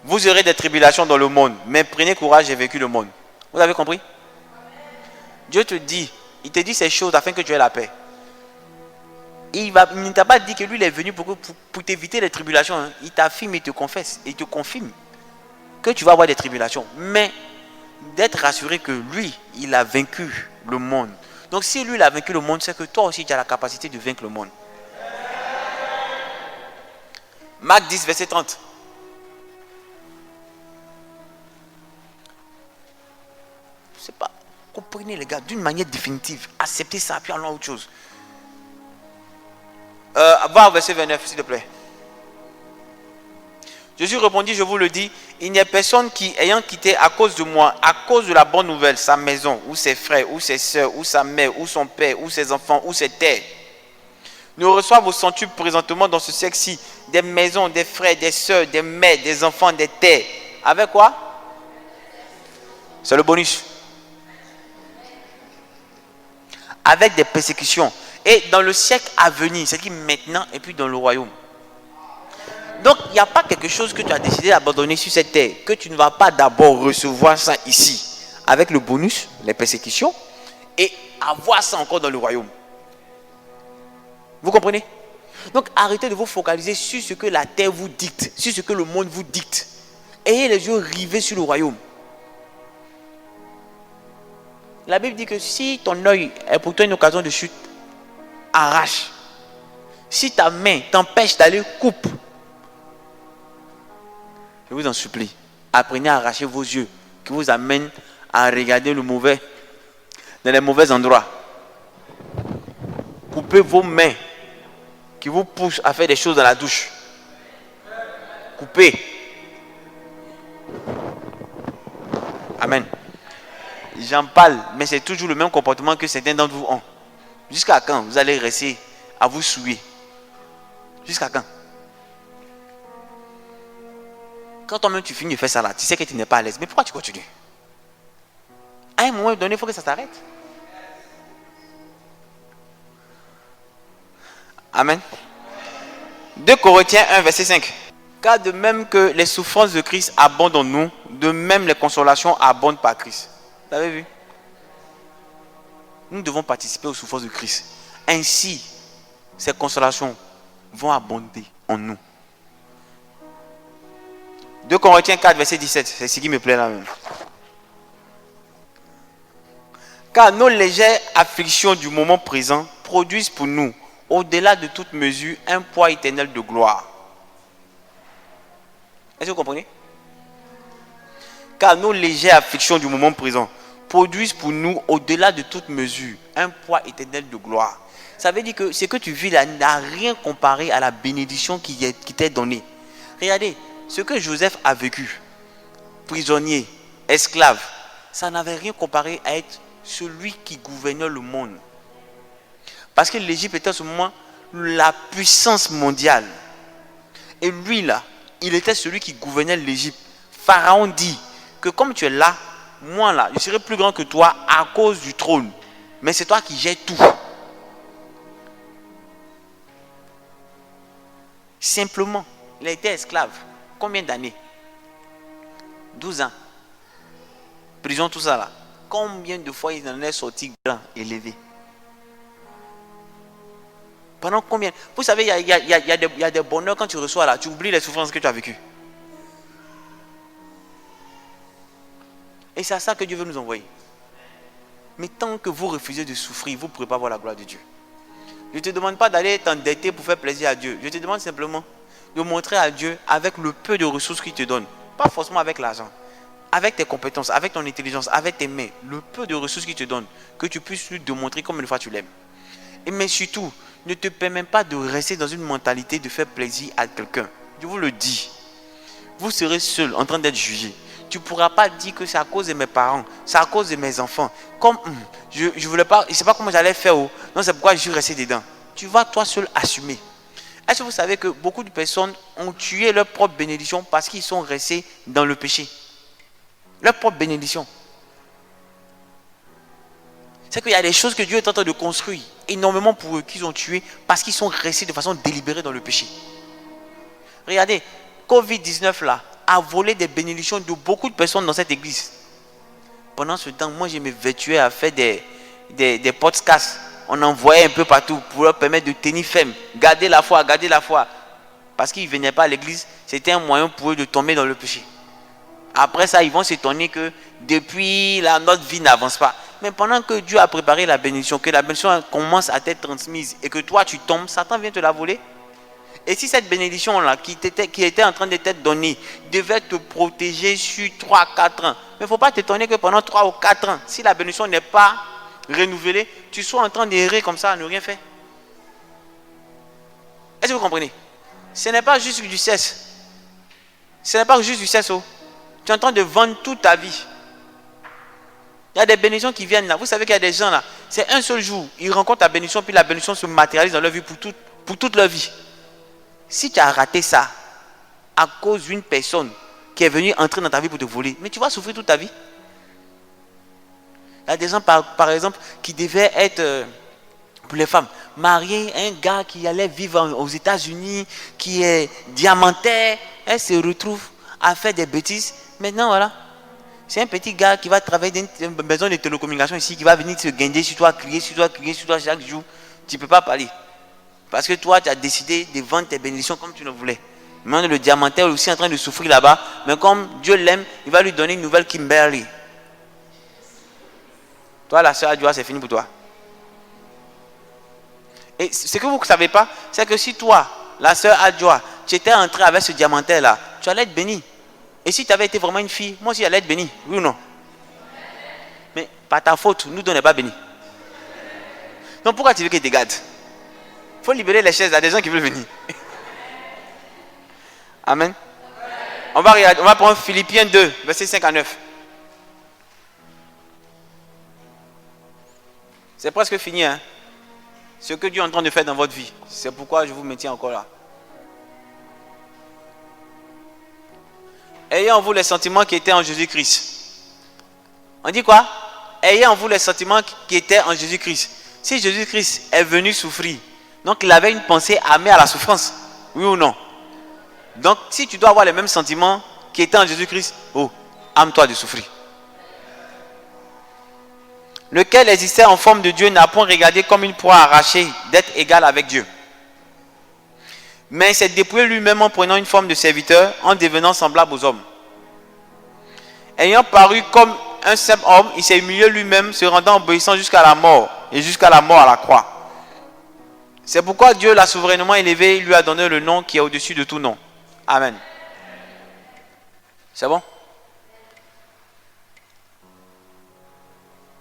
Vous aurez des tribulations dans le monde, mais prenez courage, j'ai vaincu le monde. Vous avez compris? Dieu te dit, il te dit ces choses afin que tu aies la paix. Il ne t'a pas dit que lui il est venu pour t'éviter les tribulations. Hein. Il t'affirme, il te confesse, il te confirme que tu vas avoir des tribulations. Mais d'être rassuré que lui, il a vaincu le monde. Donc si lui il a vaincu le monde, c'est que toi aussi tu as la capacité de vaincre le monde. Marc 10, verset 30. C'est pas, comprenez les gars, d'une manière définitive. Acceptez ça, puis allons à autre chose. Voir verset 29, s'il te plaît. Jésus répondit, je vous le dis, il n'y a personne qui, ayant quitté à cause de moi, à cause de la bonne nouvelle, sa maison, ou ses frères, ou ses soeurs, ou sa mère, ou son père, ou ses enfants, ou ses terres, ne reçoivent au centuple présentement dans ce siècle-ci des maisons, des frères, des soeurs, des mères, des enfants, des terres. Avec quoi? C'est le bonus. Avec des persécutions. Et dans le siècle à venir, c'est-à-dire maintenant et puis dans le royaume. Donc, il n'y a pas quelque chose que tu as décidé d'abandonner sur cette terre, que tu ne vas pas d'abord recevoir ça ici, avec le bonus, les persécutions, et avoir ça encore dans le royaume. Vous comprenez? Donc, arrêtez de vous focaliser sur ce que la terre vous dicte, sur ce que le monde vous dicte. Ayez les yeux rivés sur le royaume. La Bible dit que si ton œil est pour toi une occasion de chute, arrache. Si ta main t'empêche d'aller, coupe. Je vous en supplie, apprenez à arracher vos yeux qui vous amènent à regarder le mauvais dans les mauvais endroits. Coupez vos mains qui vous poussent à faire des choses dans la douche. Coupez. Amen. J'en parle, mais c'est toujours le même comportement que certains d'entre vous ont. Jusqu'à quand vous allez rester à vous souiller? Jusqu'à quand? Quand toi-même tu finis de faire ça là, tu sais que tu n'es pas à l'aise. Mais pourquoi tu continues? À un moment donné, il faut que ça s'arrête. Amen. 2 Corinthiens 1, verset 5. Car de même que les souffrances de Christ abondent en nous, de même les consolations abondent par Christ. Vous avez vu? Nous devons participer aux souffrances de Christ. Ainsi, ces consolations vont abonder en nous. 2 Corinthiens 4, verset 17. C'est ce qui me plaît là même. Car nos légères afflictions du moment présent produisent pour nous, au-delà de toute mesure, un poids éternel de gloire. Est-ce que vous comprenez? Car nos légères afflictions du moment présent produisent pour nous, au-delà de toute mesure, un poids éternel de gloire. Ça veut dire que ce que tu vis là n'a rien comparé à la bénédiction qui t'est donnée. Regardez, ce que Joseph a vécu, prisonnier, esclave, ça n'avait rien comparé à être celui qui gouvernait le monde. Parce que l'Égypte était à ce moment la puissance mondiale. Et lui là, il était celui qui gouvernait l'Égypte. Pharaon dit que comme tu es là, moi là, je serai plus grand que toi à cause du trône. Mais c'est toi qui gères tout. Simplement, il a été esclave. Combien d'années? 12 ans. Prison, tout ça là. Combien de fois il en est sorti grand, élevé? Pendant combien? Vous savez, il y a des bonheurs quand tu reçois là, tu oublies les souffrances que tu as vécues. Et c'est à ça que Dieu veut nous envoyer. Mais tant que vous refusez de souffrir, vous ne pourrez pas voir la gloire de Dieu. Je ne te demande pas d'aller t'endetter pour faire plaisir à Dieu. Je te demande simplement de montrer à Dieu avec le peu de ressources qu'il te donne. Pas forcément avec l'argent. Avec tes compétences, avec ton intelligence, avec tes mains. Le peu de ressources qu'il te donne. Que tu puisses lui démontrer combien de fois tu l'aimes. Mais surtout, ne te permets pas de rester dans une mentalité de faire plaisir à quelqu'un. Je vous le dis. Vous serez seul en train d'être jugé. Tu ne pourras pas dire que c'est à cause de mes parents, c'est à cause de mes enfants. Comme je ne voulais pas, je ne sais pas comment j'allais faire. Non, c'est pourquoi je suis resté dedans. Tu vas toi seul assumer. Est-ce que vous savez que beaucoup de personnes ont tué leur propre bénédiction parce qu'ils sont restés dans le péché? Leur propre bénédiction. C'est qu'il y a des choses que Dieu est en train de construire énormément pour eux qu'ils ont tué parce qu'ils sont restés de façon délibérée dans le péché. Regardez, Covid-19 là, a volé des bénédictions de beaucoup de personnes dans cette église. Pendant ce temps, moi je me vertuais à faire des podcasts. On envoyait un peu partout pour leur permettre de tenir ferme, garder la foi. Parce qu'ils ne venaient pas à l'église, c'était un moyen pour eux de tomber dans le péché. Après ça, ils vont s'étonner que depuis là, notre vie n'avance pas. Mais pendant que Dieu a préparé la bénédiction, que la bénédiction commence à t'être transmise et que toi tu tombes, Satan vient te la voler. Et si cette bénédiction-là qui était en train de t'être donnée devait te protéger sur 3-4 ans, mais il ne faut pas t'étonner que pendant 3 ou 4 ans, si la bénédiction n'est pas renouvelée, tu sois en train d'errer comme ça à ne rien faire. Est-ce que vous comprenez? Ce n'est pas juste du cesse. Ce n'est pas juste du cesse. Tu es en train de vendre toute ta vie. Il y a des bénédictions qui viennent là. Vous savez qu'il y a des gens là, c'est un seul jour, ils rencontrent la bénédiction, puis la bénédiction se matérialise dans leur vie pour toute leur vie. Si tu as raté ça à cause d'une personne qui est venue entrer dans ta vie pour te voler, mais tu vas souffrir toute ta vie. Il y a des gens par exemple qui devaient être, pour les femmes, mariés à un gars qui allait vivre aux États-Unis, qui est diamantaire, elle se retrouve à faire des bêtises. Maintenant voilà, c'est un petit gars qui va travailler dans une maison de télécommunications ici, qui va venir se guinder sur toi, crier sur toi chaque jour. Tu ne peux pas parler. Parce que toi, tu as décidé de vendre tes bénédictions comme tu le voulais. Maintenant, le diamantaire est aussi en train de souffrir là-bas. Mais comme Dieu l'aime, il va lui donner une nouvelle Kimberly. Toi, la sœur Adjoa, c'est fini pour toi. Et ce que vous ne savez pas, c'est que si toi, la sœur Adjoa, tu étais entré avec ce diamantaire-là, tu allais être béni. Et si tu avais été vraiment une fille, moi aussi, j'allais être béni. Oui ou non? Mais par ta faute, nous, on n'est pas bénis. Donc pourquoi tu veux qu'il te garde? Il faut libérer les chaises à des gens qui veulent venir. Amen. On va prendre Philippiens 2, versets 5 à 9. C'est presque fini. Hein? Ce que Dieu est en train de faire dans votre vie. C'est pourquoi je vous maintiens encore là. Ayez en vous les sentiments qui étaient en Jésus-Christ. On dit quoi? Ayez en vous les sentiments qui étaient en Jésus-Christ. Si Jésus-Christ est venu souffrir, donc il avait une pensée amère à la souffrance. Oui ou non? Donc si tu dois avoir les mêmes sentiments qui étaient en Jésus-Christ, âme-toi de souffrir. Lequel existait en forme de Dieu n'a point regardé comme une proie arrachée d'être égal avec Dieu. Mais il s'est dépouillé lui-même en prenant une forme de serviteur, en devenant semblable aux hommes. Ayant paru comme un simple homme, il s'est humilié lui-même, se rendant obéissant jusqu'à la mort, et jusqu'à la mort à la croix. C'est pourquoi Dieu l'a souverainement élevé, il lui a donné le nom qui est au-dessus de tout nom. Amen. C'est bon?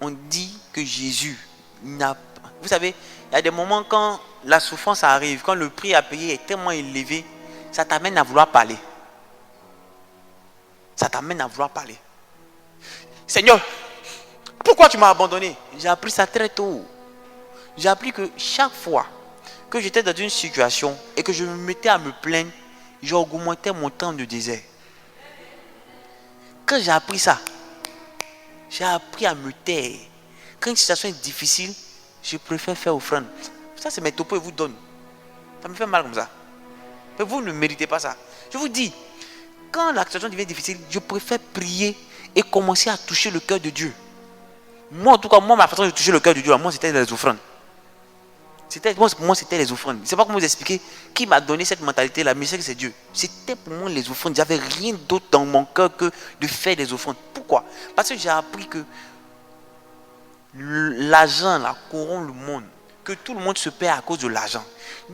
On dit que Jésus n'a pas... Vous savez, il y a des moments quand la souffrance arrive, quand le prix à payer est tellement élevé, ça t'amène à vouloir parler. Ça t'amène à vouloir parler. Seigneur, pourquoi tu m'as abandonné? J'ai appris ça très tôt. J'ai appris que chaque fois que j'étais dans une situation et que je me mettais à me plaindre, j'augmentais mon temps de désert. Quand j'ai appris ça, j'ai appris à me taire. Quand une situation est difficile, je préfère faire offrande. Ça, c'est mes topos et vous donne. Ça me fait mal comme ça. Mais vous ne méritez pas ça. Je vous dis, quand la situation devient difficile, je préfère prier et commencer à toucher le cœur de Dieu. Moi, en tout cas, ma façon de toucher le cœur de Dieu, moi, c'était les offrandes. Pour moi, c'était les offrandes. Je ne sais pas comment vous expliquer qui m'a donné cette mentalité-là, mais je sais que c'est Dieu. C'était pour moi les offrandes. Il n'y avait rien d'autre dans mon cœur que de faire des offrandes. Pourquoi? Parce que j'ai appris que l'argent là corrompt le monde. Que tout le monde se perd à cause de l'argent.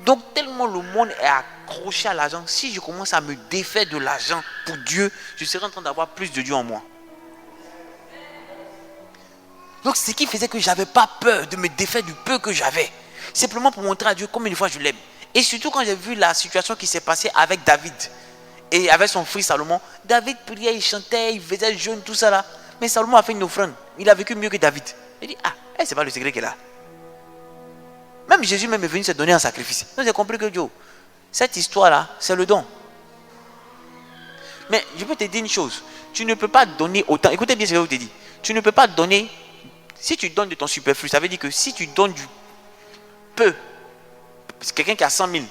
Donc, tellement le monde est accroché à l'argent, si je commence à me défaire de l'argent pour Dieu, je serai en train d'avoir plus de Dieu en moi. Donc, ce qui faisait que je n'avais pas peur de me défaire du peu que j'avais. Simplement pour montrer à Dieu combien de fois je l'aime. Et surtout quand j'ai vu la situation qui s'est passée avec David et avec son fils Salomon. David priait, il chantait, il faisait jeûne, tout ça là. Mais Salomon a fait une offrande. Il a vécu mieux que David. Il dit, c'est pas le secret qu'il a. Même Jésus même est venu se donner en sacrifice. Donc j'ai compris que Dieu, cette histoire là, c'est le don. Mais je peux te dire une chose. Tu ne peux pas donner autant. Écoutez bien ce que je te dis. Tu ne peux pas donner. Si tu donnes de ton superflu, ça veut dire que si tu donnes du peu, c'est quelqu'un qui a 100 000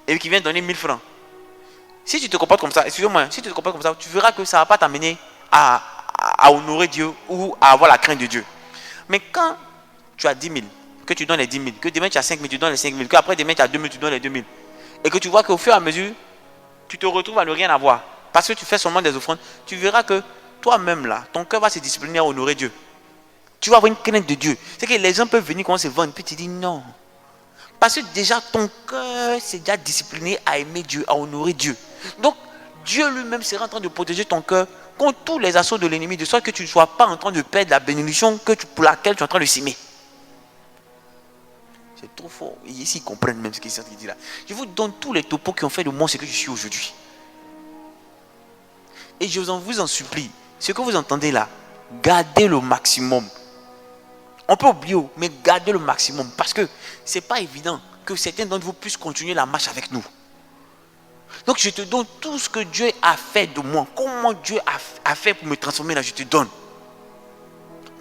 et qui vient donner 1000 francs, Si tu te comportes comme ça, excusez-moi, si tu te comportes comme ça, tu verras que ça ne va pas t'amener à honorer Dieu ou à avoir la crainte de Dieu. Mais quand tu as 10 000, que tu donnes les 10 000, que demain tu as 5 000, tu donnes les 5 000, qu'après demain tu as 2 000, tu donnes les 2 000, et que tu vois qu'au fur et à mesure, tu te retrouves à ne rien avoir, parce que tu fais seulement des offrandes, tu verras que toi-même là, ton cœur va se discipliner à honorer Dieu. Tu vas avoir une crainte de Dieu. C'est que les gens peuvent venir quand on se vend, puis tu dis non. Parce que déjà ton cœur s'est déjà discipliné à aimer Dieu, à honorer Dieu. Donc Dieu lui-même sera en train de protéger ton cœur contre tous les assauts de l'ennemi, de sorte que tu ne sois pas en train de perdre la bénédiction pour laquelle tu es en train de s'aimer. C'est trop fort. Et ici, ils comprennent même ce qu'il dit là. Je vous donne tous les topos qui ont fait de moi ce que je suis aujourd'hui. Et je vous en supplie, ce que vous entendez là, gardez le maximum. On peut oublier, mais gardez le maximum. Parce que ce n'est pas évident que certains d'entre vous puissent continuer la marche avec nous. Donc je te donne tout ce que Dieu a fait de moi. Comment Dieu a fait pour me transformer là, je te donne.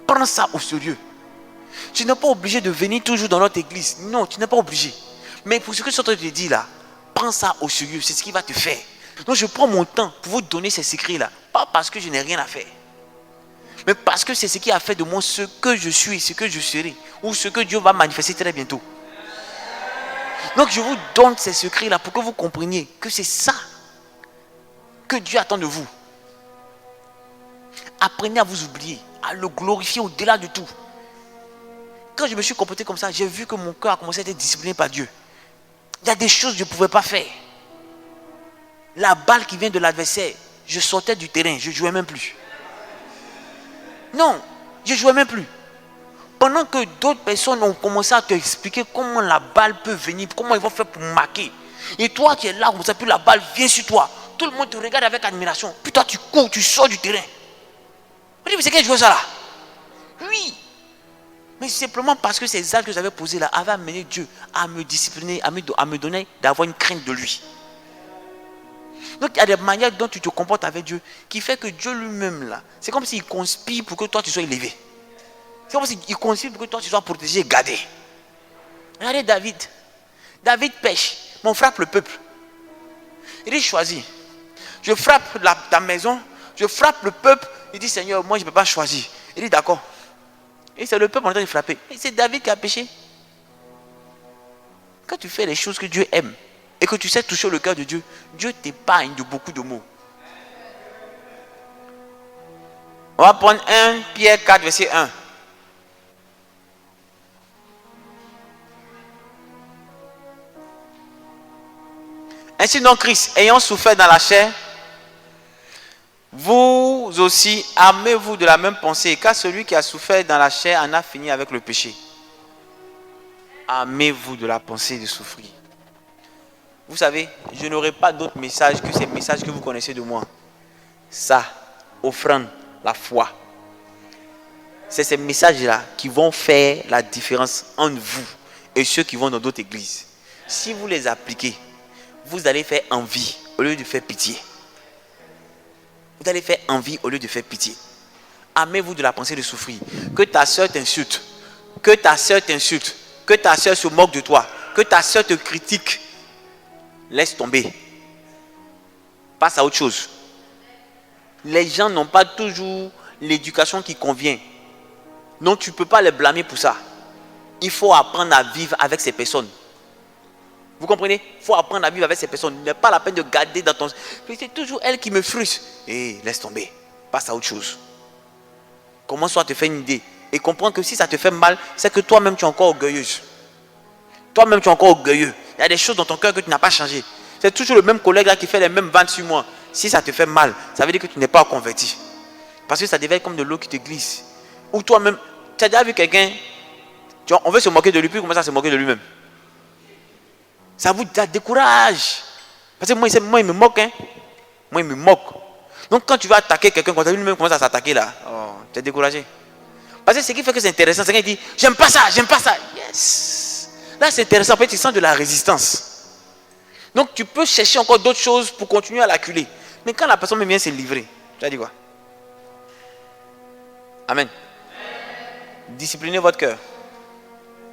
Prends ça au sérieux. Tu n'es pas obligé de venir toujours dans notre église. Non, tu n'es pas obligé. Mais pour ce que je suis en train de te dire là, prends ça au sérieux. C'est ce qui va te faire. Donc je prends mon temps pour vous donner ces secrets là. Pas parce que je n'ai rien à faire. Mais parce que c'est ce qui a fait de moi ce que je suis, ce que je serai. Ou ce que Dieu va manifester très bientôt. Donc je vous donne ces secrets là pour que vous compreniez que c'est ça que Dieu attend de vous. Apprenez à vous oublier, à le glorifier au-delà de tout. Quand je me suis comporté comme ça, j'ai vu que mon cœur a commencé à être discipliné par Dieu. Il y a des choses que je ne pouvais pas faire. La balle qui vient de l'adversaire, je sortais du terrain, je ne jouais même plus. Non, je ne jouais même plus. Pendant que d'autres personnes ont commencé à te expliquer comment la balle peut venir, comment ils vont faire pour marquer. Et toi qui es là, comme ça, puis la balle vient sur toi. Tout le monde te regarde avec admiration. Puis toi tu cours, tu sors du terrain. On dit, mais c'est quel joueur ça là? Oui. Mais simplement parce que ces actes que j'avais posés là avaient amené Dieu à me discipliner, à me donner, d'avoir une crainte de lui. Donc il y a des manières dont tu te comportes avec Dieu qui fait que Dieu lui-même là, c'est comme s'il conspire pour que toi tu sois élevé. C'est comme s'il conspire pour que toi tu sois protégé et gardé. Regardez David. David pêche, mais on frappe le peuple. Il dit choisis. Je frappe ta maison, je frappe le peuple. Il dit Seigneur, moi je ne peux pas choisir. Il dit d'accord. Et c'est le peuple en train de frapper. Et c'est David qui a péché. Quand tu fais les choses que Dieu aime et que tu sais toucher le cœur de Dieu, Dieu t'épargne de beaucoup de maux. On va prendre 1 Pierre 4, verset 1. Ainsi donc Christ, ayant souffert dans la chair, vous aussi armez-vous de la même pensée, car celui qui a souffert dans la chair en a fini avec le péché. Armez-vous de la pensée de souffrir. Vous savez, je n'aurai pas d'autre message que ces messages que vous connaissez de moi. Ça, offrande, la foi. C'est ces messages-là qui vont faire la différence entre vous et ceux qui vont dans d'autres églises. Si vous les appliquez, vous allez faire envie au lieu de faire pitié. Vous allez faire envie au lieu de faire pitié. Armez-vous de la pensée de souffrir. Que ta soeur t'insulte, que ta soeur t'insulte, que ta soeur se moque de toi, que ta soeur te critique. Laisse tomber. Passe à autre chose. Les gens n'ont pas toujours l'éducation qui convient. Donc tu ne peux pas les blâmer pour ça. Il faut apprendre à vivre avec ces personnes. Vous comprenez? Il faut apprendre à vivre avec ces personnes. Il n'est pas la peine de garder dans ton... C'est toujours elle qui me frustre. Et laisse tomber. Passe à autre chose. Commence à te faire une idée. Et comprends que si ça te fait mal, c'est que toi-même tu es encore orgueilleuse. Toi-même tu es encore orgueilleux. Il y a des choses dans ton cœur que tu n'as pas changé. C'est toujours le même collègue là qui fait les mêmes vannes sur moi. Si ça te fait mal, ça veut dire que tu n'es pas converti. Parce que ça devient comme de l'eau qui te glisse. Ou toi-même, tu as déjà vu quelqu'un, on veut se moquer de lui, puis il commence à se moquer de lui-même. Ça vous décourage. Parce que moi il me moque. Hein? Moi, il me moque. Donc, quand tu vas attaquer quelqu'un, quand lui-même commence à s'attaquer là, tu es découragé. Parce que ce qui fait que c'est intéressant, c'est qu'il dit, j'aime pas ça, j'aime pas ça. Yes. Là, c'est intéressant. En fait, tu sens de la résistance. Donc, tu peux chercher encore d'autres choses pour continuer à l'acculer. Mais quand la personne vient se livrer, tu as dit quoi? Amen. Disciplinez votre cœur.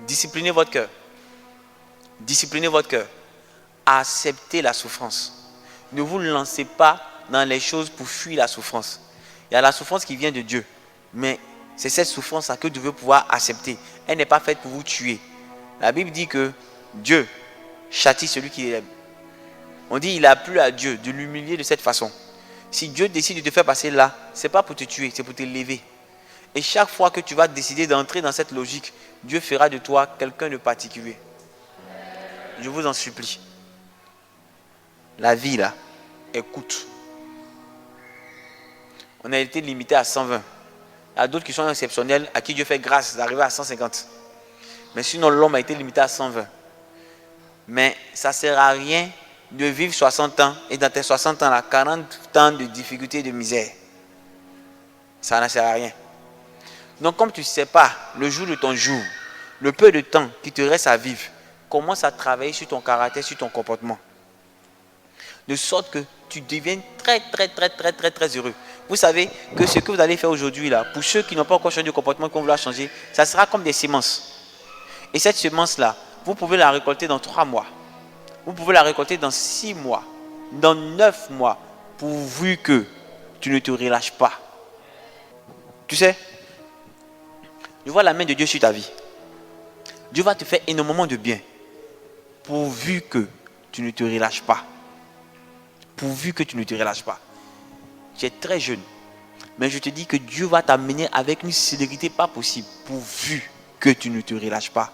Disciplinez votre cœur. Disciplinez votre cœur. Acceptez la souffrance. Ne vous lancez pas dans les choses pour fuir la souffrance. Il y a la souffrance qui vient de Dieu. Mais c'est cette souffrance-là que vous devez pouvoir accepter. Elle n'est pas faite pour vous tuer. La Bible dit que Dieu châtie celui qui l'aime. On dit il a plu à Dieu de l'humilier de cette façon. Si Dieu décide de te faire passer là, ce n'est pas pour te tuer, c'est pour te lever. Et chaque fois que tu vas décider d'entrer dans cette logique, Dieu fera de toi quelqu'un de particulier. Je vous en supplie. La vie là, écoute. On a été limité à 120. Il y a d'autres qui sont exceptionnels, à qui Dieu fait grâce d'arriver à 150. Mais sinon, l'homme a été limité à 120. Mais ça ne sert à rien de vivre 60 ans et dans tes 60 ans, là, 40 ans de difficultés et de misère. Ça ne sert à rien. Donc, comme tu ne sais pas le jour de ton jour, le peu de temps qui te reste à vivre, commence à travailler sur ton caractère, sur ton comportement. De sorte que tu deviennes très heureux. Vous savez que ce que vous allez faire aujourd'hui, là, pour ceux qui n'ont pas encore changé de comportement, qu'on vouloir changer, ça sera comme des semences. Et cette semence-là, vous pouvez la récolter dans 3 mois. Vous pouvez la récolter dans 6 mois, dans 9 mois, pourvu que tu ne te relâches pas. Tu sais, je vois la main de Dieu sur ta vie. Dieu va te faire énormément de bien, pourvu que tu ne te relâches pas. Pourvu que tu ne te relâches pas. Tu es très jeune, mais je te dis que Dieu va t'amener avec une célérité pas possible, pourvu que tu ne te relâches pas.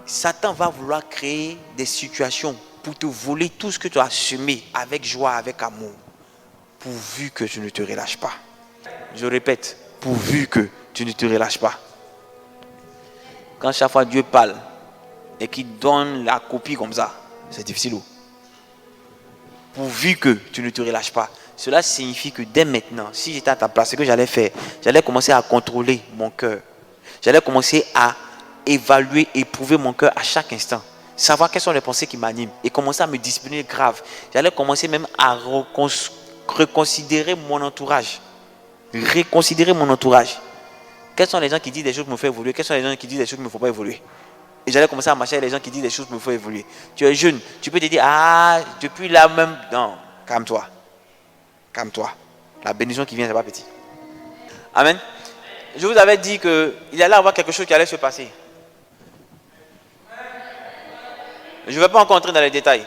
Satan va vouloir créer des situations pour te voler tout ce que tu as semé avec joie, avec amour, pourvu que tu ne te relâches pas. Je répète, pourvu que tu ne te relâches pas. Quand chaque fois Dieu parle et qu'il donne la copie comme ça, c'est difficile. Pourvu que tu ne te relâches pas. Cela signifie que dès maintenant, si j'étais à ta place, ce que j'allais faire, j'allais commencer à contrôler mon cœur. J'allais commencer à évaluer, éprouver mon cœur à chaque instant. Savoir quelles sont les pensées qui m'animent et commencer à me discipliner grave. J'allais commencer même à reconsidérer mon entourage. Reconsidérer mon entourage. Quels sont les gens qui disent des choses qui me font évoluer? Quels sont les gens qui disent des choses qui ne me font pas évoluer? Et j'allais commencer à marcher avec les gens qui disent des choses qui me font évoluer. Tu es jeune, tu peux te dire, ah, depuis là même. Non, calme-toi. Calme-toi. La bénédiction qui vient, c'est pas petit. Amen. Je vous avais dit qu'il allait avoir quelque chose qui allait se passer. Je ne vais pas encore entrer dans les détails.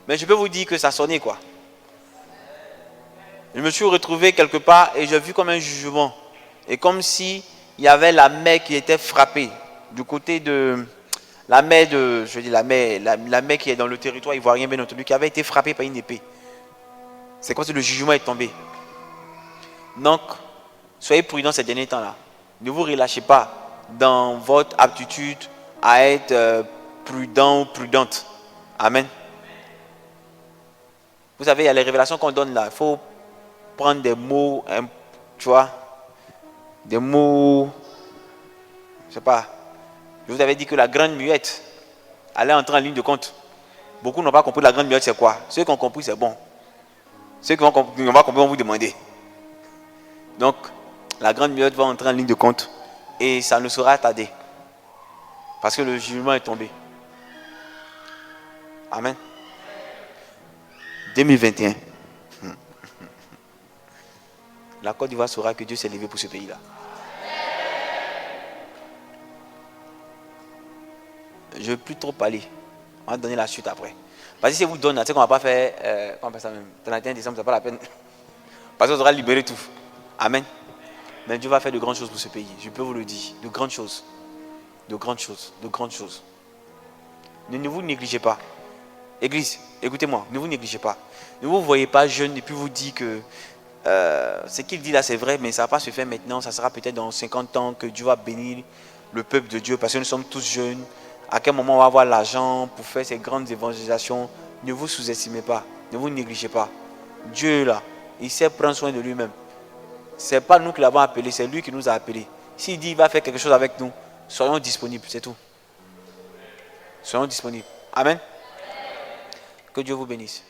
Mais je peux vous dire que ça sonnait quoi. Je me suis retrouvé quelque part et j'ai vu comme un jugement. Et comme si il y avait la mer qui était frappée. Du côté de la mer la mer qui est dans le territoire ivoirien, bien entendu, qui avait été frappée par une épée. C'est comme si le jugement est tombé. Donc, soyez prudents ces derniers temps-là. Ne vous relâchez pas dans votre aptitude à être prudent ou prudente. Amen. Vous savez, il y a les révélations qu'on donne là. Il faut prendre des mots, tu vois, des mots, je ne sais pas. Je vous avais dit que la grande muette allait entrer en ligne de compte. Beaucoup n'ont pas compris la grande muette c'est quoi. Ceux qui ont compris c'est bon. Ceux qui n'ont pas compris vont vous demander. Donc, la grande muette va entrer en ligne de compte et ça ne sera tardé. Parce que le jugement est tombé. Amen. 2021. La Côte d'Ivoire saura que Dieu s'est levé pour ce pays-là. Je ne veux plus trop parler. On va donner la suite après. Parce que si je vous donne, tu sais qu'on ne va pas faire, on va ça même, 31 décembre, ce n'est pas la peine. Parce qu'on aura libéré tout. Amen. Mais Dieu va faire de grandes choses pour ce pays. Je peux vous le dire. De grandes choses. De grandes choses. De grandes choses. Ne vous négligez pas. Église, écoutez-moi, ne vous négligez pas. Ne vous voyez pas jeune et puis vous dites que ce qu'il dit là c'est vrai, mais ça ne va pas se faire maintenant. Ça sera peut-être dans 50 ans que Dieu va bénir le peuple de Dieu parce que nous sommes tous jeunes. À quel moment on va avoir l'argent pour faire ces grandes évangélisations? Ne vous sous-estimez pas, ne vous négligez pas. Dieu là, il sait prendre soin de lui-même. Ce n'est pas nous qui l'avons appelé, c'est lui qui nous a appelés. S'il dit qu'il va faire quelque chose avec nous, soyons disponibles, c'est tout. Soyons disponibles. Amen. Que Dieu vous bénisse.